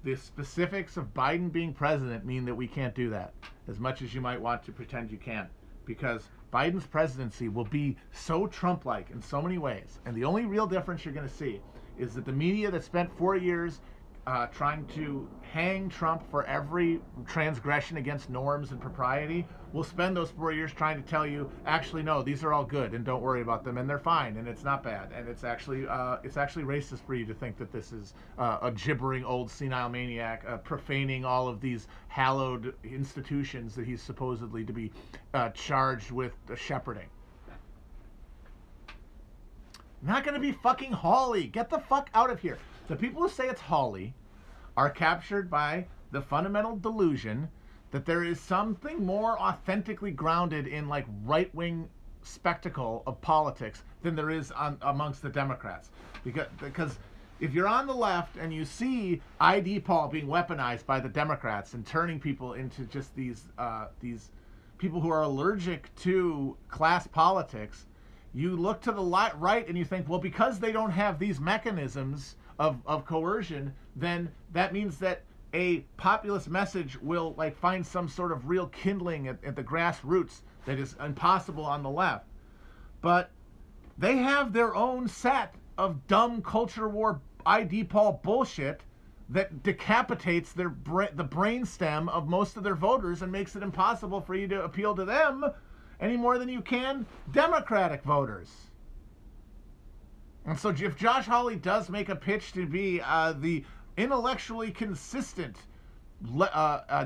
the specifics of Biden being president mean that we can't do that, as much as you might want to pretend you can. Because Biden's presidency will be so Trump-like in so many ways. And the only real difference you're going to see is that the media that spent 4 years trying to hang Trump for every transgression against norms and propriety will spend those 4 years trying to tell you, actually, no, these are all good and don't worry about them and they're fine and it's not bad and it's actually racist for you to think that this is a gibbering old senile maniac profaning all of these hallowed institutions that he's supposedly to be charged with shepherding. Not going to be fucking Hawley. Get the fuck out of here. The people who say it's Hawley are captured by the fundamental delusion that there is something more authentically grounded in like right-wing spectacle of politics than there is amongst the Democrats. Because if you're on the left and you see ID Paul being weaponized by the Democrats and turning people into just these people who are allergic to class politics, you look to the right and you think, well, because they don't have these mechanisms of coercion, then that means that a populist message will like find some sort of real kindling at the grassroots that is impossible on the left. But they have their own set of dumb culture war ID Paul bullshit that decapitates the brainstem of most of their voters and makes it impossible for you to appeal to them any more than you can Democratic voters. And so if Josh Hawley does make a pitch to be the intellectually consistent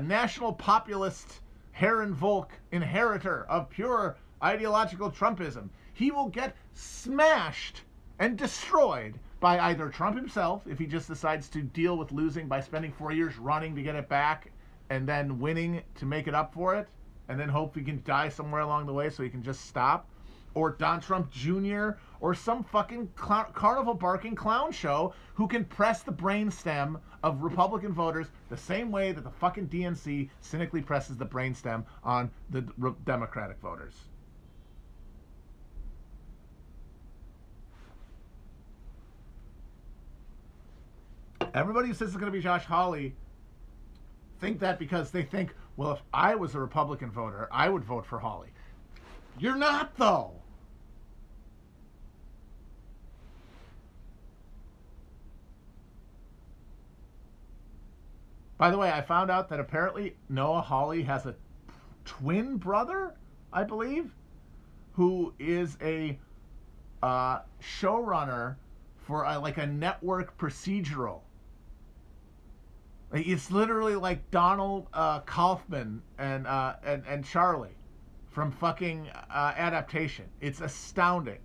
national populist Herren Volk inheritor of pure ideological Trumpism, he will get smashed and destroyed by either Trump himself, if he just decides to deal with losing by spending 4 years running to get it back and then winning to make it up for it, and then hope he can die somewhere along the way so he can just stop, or Don Trump Jr., or some fucking carnival barking clown show who can press the brainstem of Republican voters the same way that the fucking DNC cynically presses the brainstem on the Democratic voters. Everybody who says it's going to be Josh Hawley think that because they think, well, if I was a Republican voter, I would vote for Hawley. You're not, though. By the way, I found out that apparently Noah Hawley has a twin brother, I believe, who is a showrunner for a network procedural. It's literally like Donald Kaufman and Charlie from fucking Adaptation. It's astounding.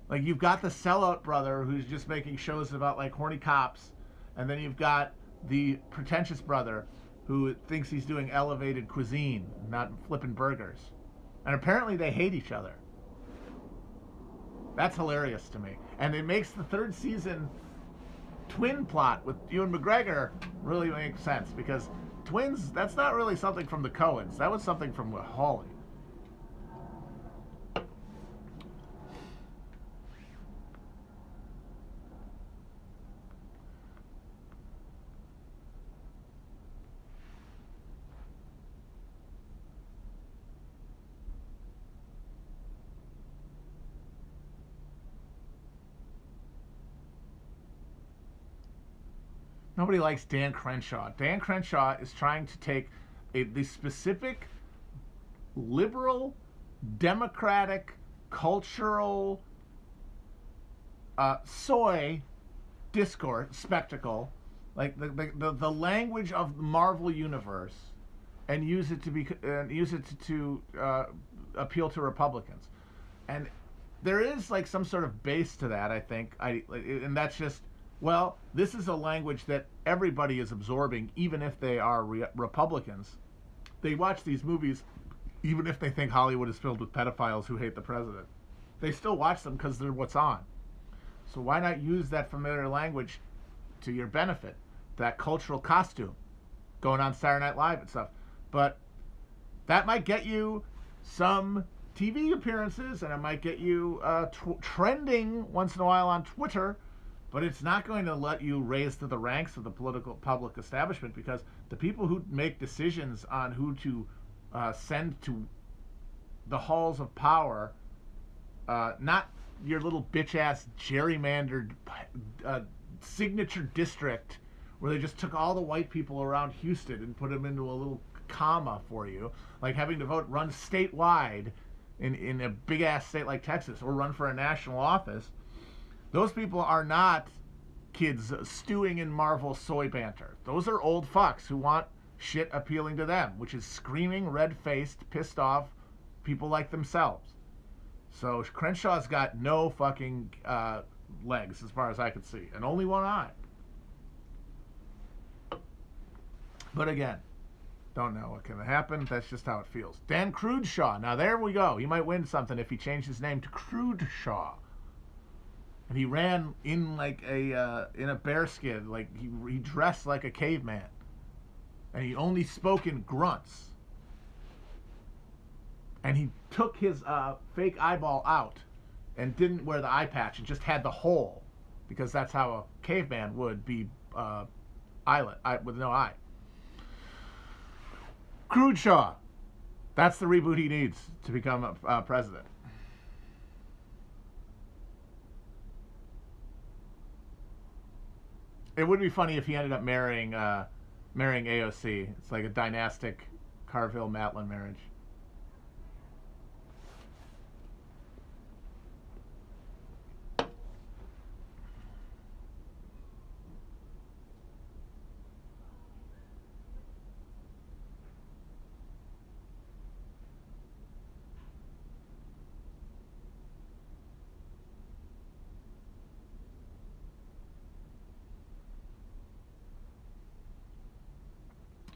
Like, you've got the sellout brother who's just making shows about like horny cops, and then you've got the pretentious brother who thinks he's doing elevated cuisine, not flipping burgers. And apparently they hate each other. That's hilarious to me. And it makes the third season twin plot with Ewan McGregor really make sense, because twins, that's not really something from the Coens. That was something from Hawley. Nobody likes Dan Crenshaw. Dan Crenshaw is trying to take the specific liberal, democratic, cultural, soy discourse, spectacle, like the language of the Marvel universe, and use it to appeal to Republicans. And there is like some sort of base to that, I think. And that's just, well, this is a language that everybody is absorbing, even if they are Republicans. They watch these movies, even if they think Hollywood is filled with pedophiles who hate the president. They still watch them because they're what's on. So why not use that familiar language to your benefit? That cultural costume, going on Saturday Night Live and stuff. But that might get you some TV appearances, and it might get you trending once in a while on Twitter. But it's not going to let you raise to the ranks of the political public establishment, because the people who make decisions on who to send to the halls of power, not your little bitch-ass gerrymandered signature district where they just took all the white people around Houston and put them into a little comma for you, like having to run statewide in a big-ass state like Texas, or run for a national office. Those people are not kids stewing in Marvel soy banter. Those are old fucks who want shit appealing to them, which is screaming, red-faced, pissed off people like themselves. So Crenshaw's got no fucking legs as far as I could see, and only one eye. But again, don't know what can happen. That's just how it feels. Dan Crudeshaw. Now there we go. He might win something if he changed his name to Crudeshaw. And he ran in like in a bearskin, like he dressed like a caveman, and he only spoke in grunts. And he took his fake eyeball out and didn't wear the eye patch, and just had the hole, because that's how a caveman would be eyelet with no eye. Crudeshaw. That's the reboot he needs to become a president. It would be funny if he ended up marrying AOC. It's like a dynastic Carville-Matlin marriage.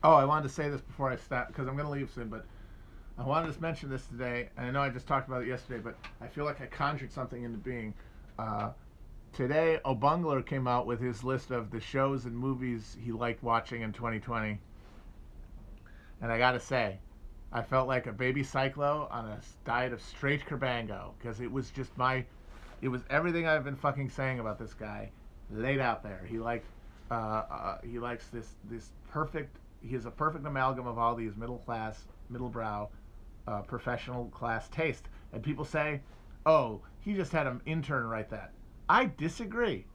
Oh, I wanted to say this before I start, because I'm going to leave soon, but I wanted to mention this today, and I know I just talked about it yesterday, but I feel like I conjured something into being. Today, O'Bungler came out with his list of the shows and movies he liked watching in 2020. And I got to say, I felt like a baby cyclo on a diet of straight Kerbango, because it was just it was everything I've been fucking saying about this guy laid out there. He likes this perfect. He has a perfect amalgam of all these middle-brow, professional class taste. And people say, oh, he just had an intern write that. I disagree.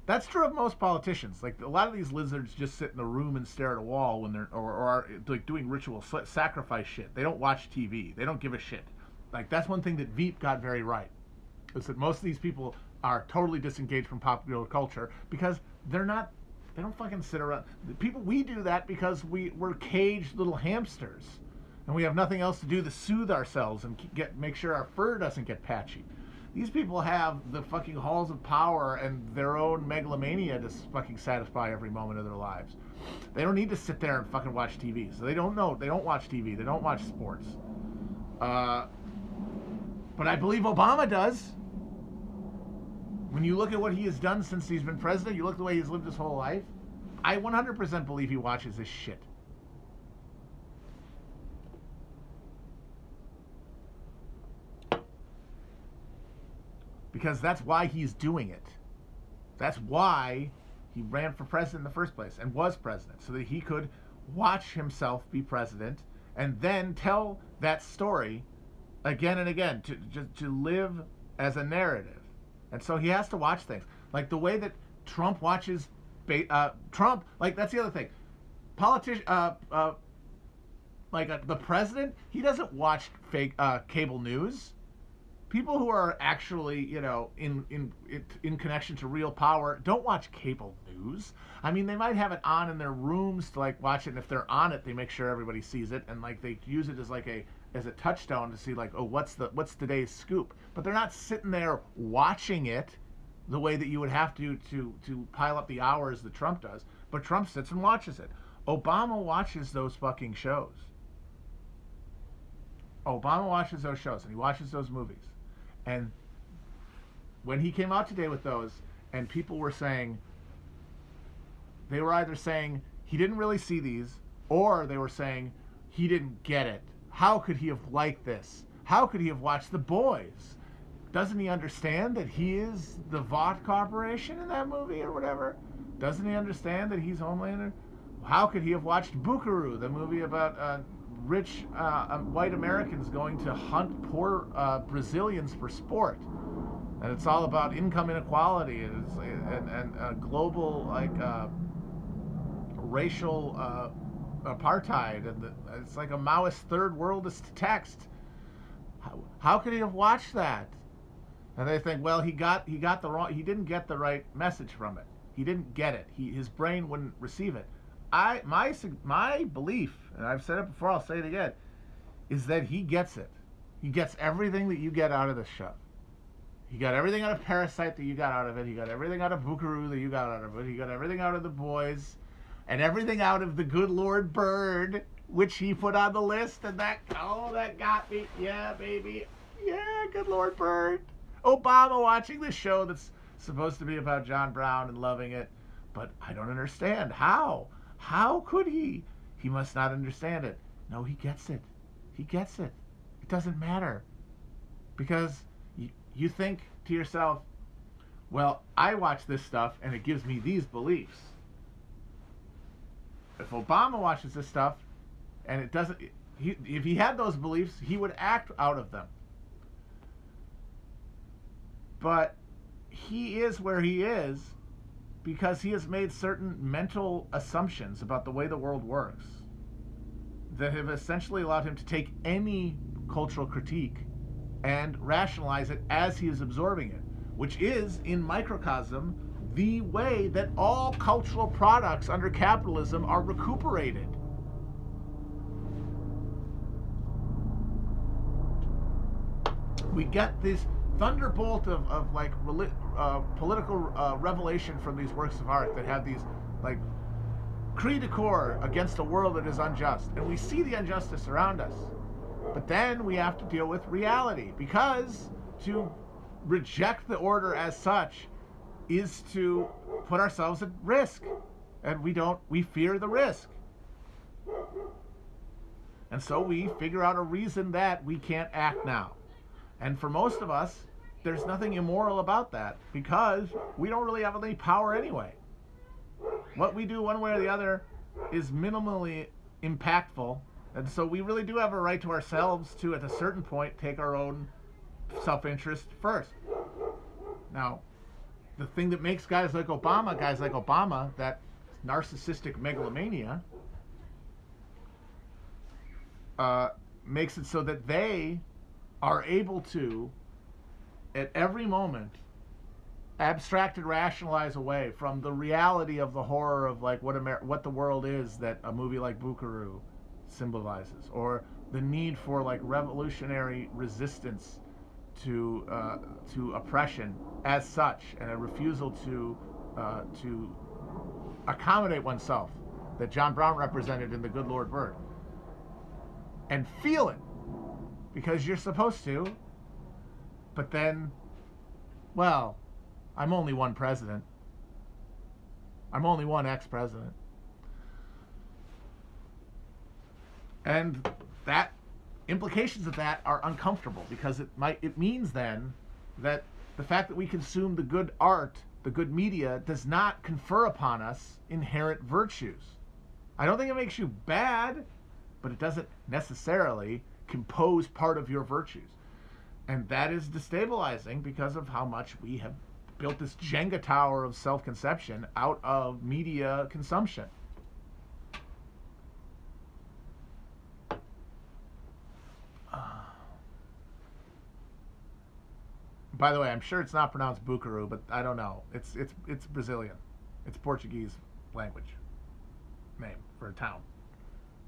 That's true of most politicians. Like, a lot of these lizards just sit in a room and stare at a wall when they're, or are like doing ritual sacrifice shit. They don't watch TV. They don't give a shit. Like, that's one thing that Veep got very right, is that most of these people are totally disengaged from popular culture, because they don't fucking sit around. We do that because we're caged little hamsters, and we have nothing else to do to soothe ourselves and make sure our fur doesn't get patchy. These people have the fucking halls of power and their own megalomania to fucking satisfy every moment of their lives. They don't need to sit there and fucking watch TV. So they don't watch TV. They don't watch sports. But I believe Obama does. When you look at what he has done since he's been president, you look at the way he's lived his whole life, I 100% believe he watches this shit. Because that's why he's doing it. That's why he ran for president in the first place and was president, so that he could watch himself be president and then tell that story again and again, to live as a narrative. And so he has to watch things. Like the way that Trump watches Trump, like that's the other thing. The president, he doesn't watch fake cable news. People who are actually, in connection to real power don't watch cable news. I mean, they might have it on in their rooms to like watch it, and if they're on it, they make sure everybody sees it, and like they use it as like a touchstone to see like, oh, what's today's scoop. But they're not sitting there watching it the way that you would have to pile up the hours that Trump does. But Trump sits and watches it. Obama watches those fucking shows. Obama watches those shows, and he watches those movies. And when he came out today with those, and people were saying, they were either saying he didn't really see these, or they were saying he didn't get it. How could he have liked this? How could he have watched The Boys? Doesn't he understand that he is the Vought Corporation in that movie or whatever? Doesn't he understand that he's Homelander? How could he have watched Buckaroo, the movie about rich white Americans going to hunt poor Brazilians for sport? And it's all about income inequality and global racial apartheid, and it's like a Maoist third worldist text. How could he have watched that? And they think, well, he didn't get the right message from it. He didn't get it. His brain wouldn't receive it. My belief, and I've said it before, I'll say it again, is that he gets it. He gets everything that you get out of this show. He got everything out of Parasite that you got out of it. He got everything out of Buckaroo that you got out of it. He got everything out of The Boys, and everything out of The Good Lord Bird, which he put on the list, and that got me. Yeah, baby. Yeah, Good Lord Bird. Obama watching this show that's supposed to be about John Brown and loving it, but I don't understand. How could he? He must not understand it. No, he gets it. He gets it. It doesn't matter. Because you think to yourself, well, I watch this stuff and it gives me these beliefs. If Obama watches this stuff and it doesn't, if he had those beliefs, he would act out of them. But he is where he is because he has made certain mental assumptions about the way the world works that have essentially allowed him to take any cultural critique and rationalize it as he is absorbing it, which is, in microcosm, the way that all cultural products under capitalism are recuperated. We get this thunderbolt of like political revelation from these works of art that have these like cri de coeur against a world that is unjust, and we see the injustice around us, but then we have to deal with reality, because to reject the order as such is to put ourselves at risk, and we fear the risk, and so we figure out a reason that we can't act now. And for most of us, there's nothing immoral about that, because we don't really have any power anyway. What we do one way or the other is minimally impactful, and so we really do have a right to ourselves to, at a certain point, take our own self-interest first. Now, the thing that makes guys like Obama, that narcissistic megalomania, makes it so that they are able to, at every moment, abstract and rationalize away from the reality of the horror of like what the world is that a movie like Buckaroo symbolizes, or the need for like revolutionary resistance to oppression as such, and a refusal to accommodate oneself that John Brown represented in The Good Lord Bird, and feel it because you're supposed to, but then, well, I'm only one president. I'm only one ex-president. And that implications of that are uncomfortable, because it means then that the fact that we consume the good art, the good media, does not confer upon us inherent virtues. I don't think it makes you bad, but it doesn't necessarily compose part of your virtues. And that is destabilizing because of how much we have built this Jenga tower of self-conception out of media consumption. By the way, I'm sure it's not pronounced Buckaroo, but I don't know. It's Brazilian. It's Portuguese language name for a town.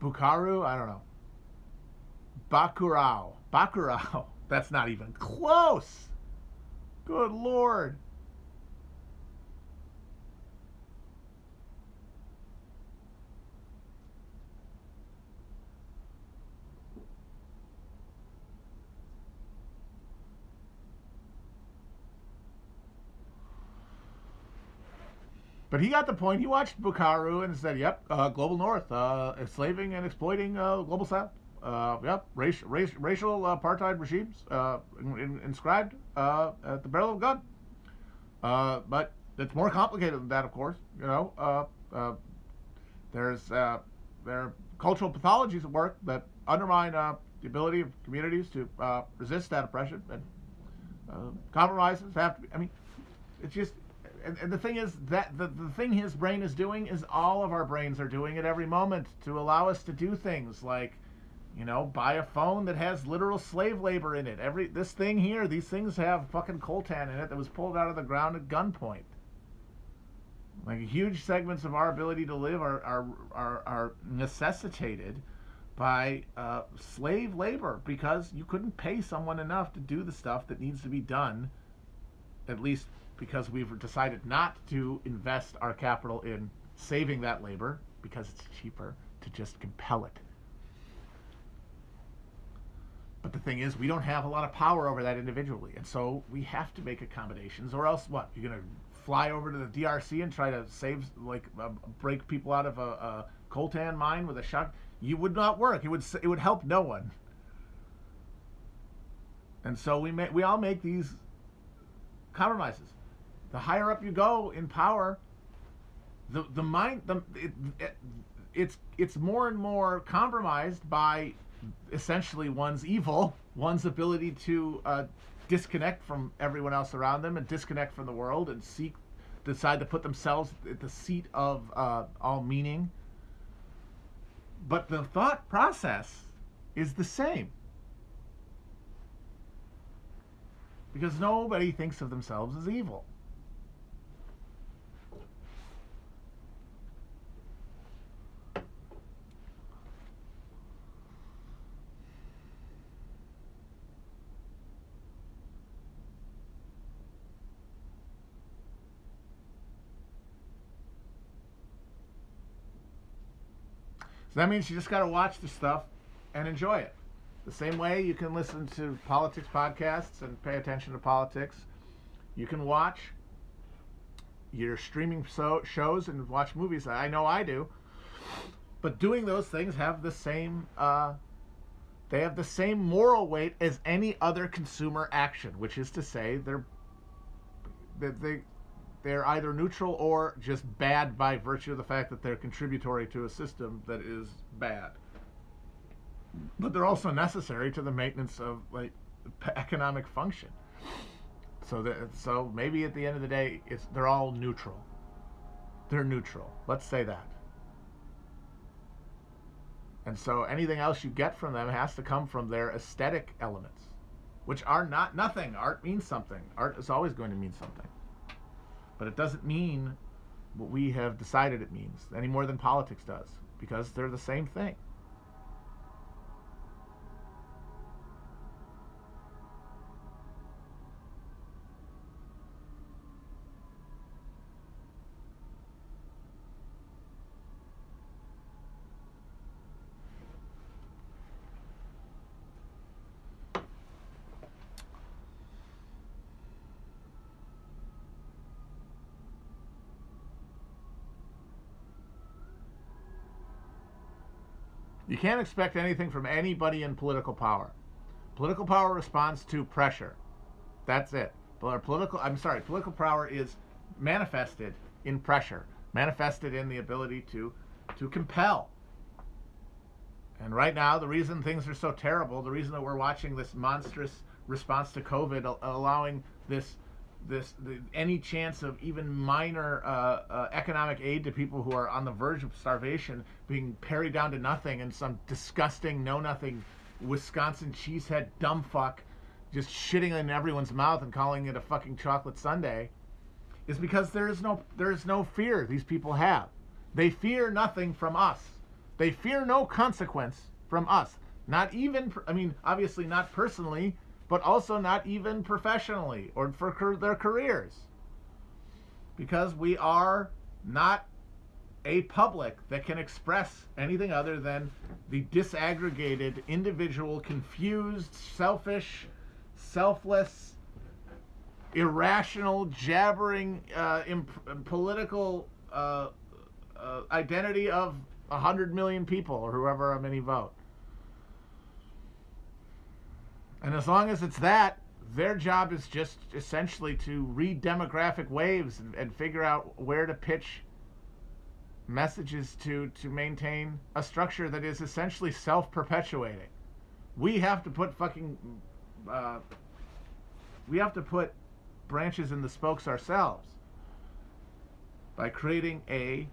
Buckaroo? I don't know. Bacurau. Bacurau. That's not even close. Good Lord. But he got the point. He watched Buckaroo and said, "Yep, global North, enslaving and exploiting global South. Yep, racial apartheid regimes inscribed at the barrel of a gun. But it's more complicated than that, of course. There are cultural pathologies at work that undermine the ability of communities to resist that oppression, and compromises have to be. I mean, it's just." And the thing is that the thing his brain is doing is all of our brains are doing at every moment to allow us to do things like, buy a phone that has literal slave labor in it. This thing here, these things have fucking coltan in it that was pulled out of the ground at gunpoint. Like, huge segments of our ability to live are necessitated by slave labor, because you couldn't pay someone enough to do the stuff that needs to be done, at least because we've decided not to invest our capital in saving that labor, because it's cheaper to just compel it. But the thing is, we don't have a lot of power over that individually, and so we have to make accommodations, or else what? You're going to fly over to the DRC and try to break people out of a coltan mine with a shot? You would not work. It would help no one. And so we all make these compromises. The higher up you go in power, it's more and more compromised by essentially one's evil, one's ability to disconnect from everyone else around them and disconnect from the world, and decide to put themselves at the seat of all meaning. But the thought process is the same, because nobody thinks of themselves as evil. So that means you just got to watch the stuff and enjoy it. The same way you can listen to politics podcasts and pay attention to politics. You can watch your streaming shows and watch movies. I know I do. But doing those things have the same they have the same moral weight as any other consumer action, which is to say they're either neutral or just bad by virtue of the fact that they're contributory to a system that is bad. But they're also necessary to the maintenance of economic function. So maybe at the end of the day, they're all neutral. They're neutral. Let's say that. And so anything else you get from them has to come from their aesthetic elements, which are not nothing. Art means something. Art is always going to mean something. But it doesn't mean what we have decided it means any more than politics does, because they're the same thing. You can't expect anything from anybody in political power. Political power responds to pressure. That's it. Political power is manifested in pressure, manifested in the ability to compel. And right now, the reason things are so terrible, the reason that we're watching this monstrous response to COVID, allowing any chance of even minor economic aid to people who are on the verge of starvation being parried down to nothing, and some disgusting know-nothing Wisconsin cheesehead dumb fuck just shitting in everyone's mouth and calling it a fucking chocolate sundae, is because there is no fear these people have. They fear nothing from us. They fear no consequence from us. Not even, obviously not personally, but also not even professionally or for their careers. Because we are not a public that can express anything other than the disaggregated, individual, confused, selfish, selfless, irrational, jabbering, political identity of 100 million people, or whoever many vote. And as long as it's that, their job is just essentially to read demographic waves and figure out where to pitch messages to maintain a structure that is essentially self-perpetuating. We have to put branches in the spokes ourselves by creating a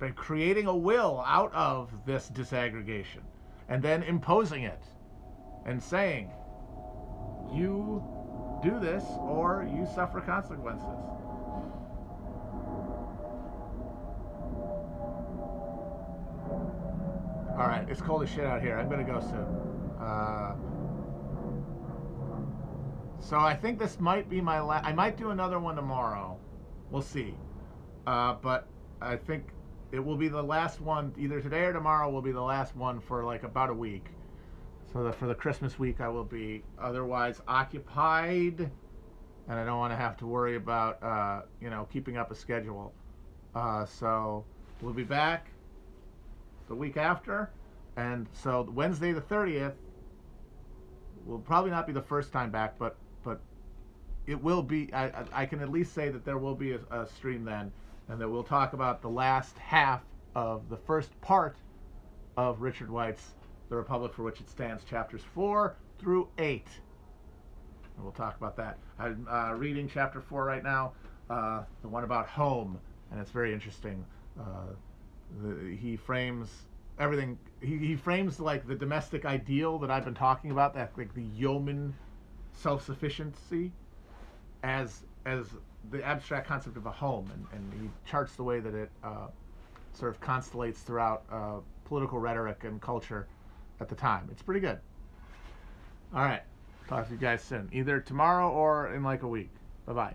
will out of this disaggregation, and then imposing it and saying, you do this or you suffer consequences. All right, it's cold as shit out here. I'm gonna go soon. So I think this might be my last. I might do another one tomorrow. We'll see. But I think it will be the last one. Either today or tomorrow will be the last one for like about a week. So that for the Christmas week I will be otherwise occupied, and I don't want to have to worry about keeping up a schedule. So we'll be back the week after, and so Wednesday the 30th will probably not be the first time back, but it will be. I can at least say that there will be a stream then, and that we'll talk about the last half of the first part of Richard White's The Republic for Which It Stands, chapters 4 through 8. And we'll talk about that. I'm reading chapter 4 right now, the one about home, and it's very interesting. He frames everything. He frames like the domestic ideal that I've been talking about, that like the yeoman self-sufficiency, as the abstract concept of a home, and he charts the way that it sort of constellates throughout political rhetoric and culture at the time. It's pretty good. All right. Talk to you guys soon. Either tomorrow or in like a week. Bye-bye.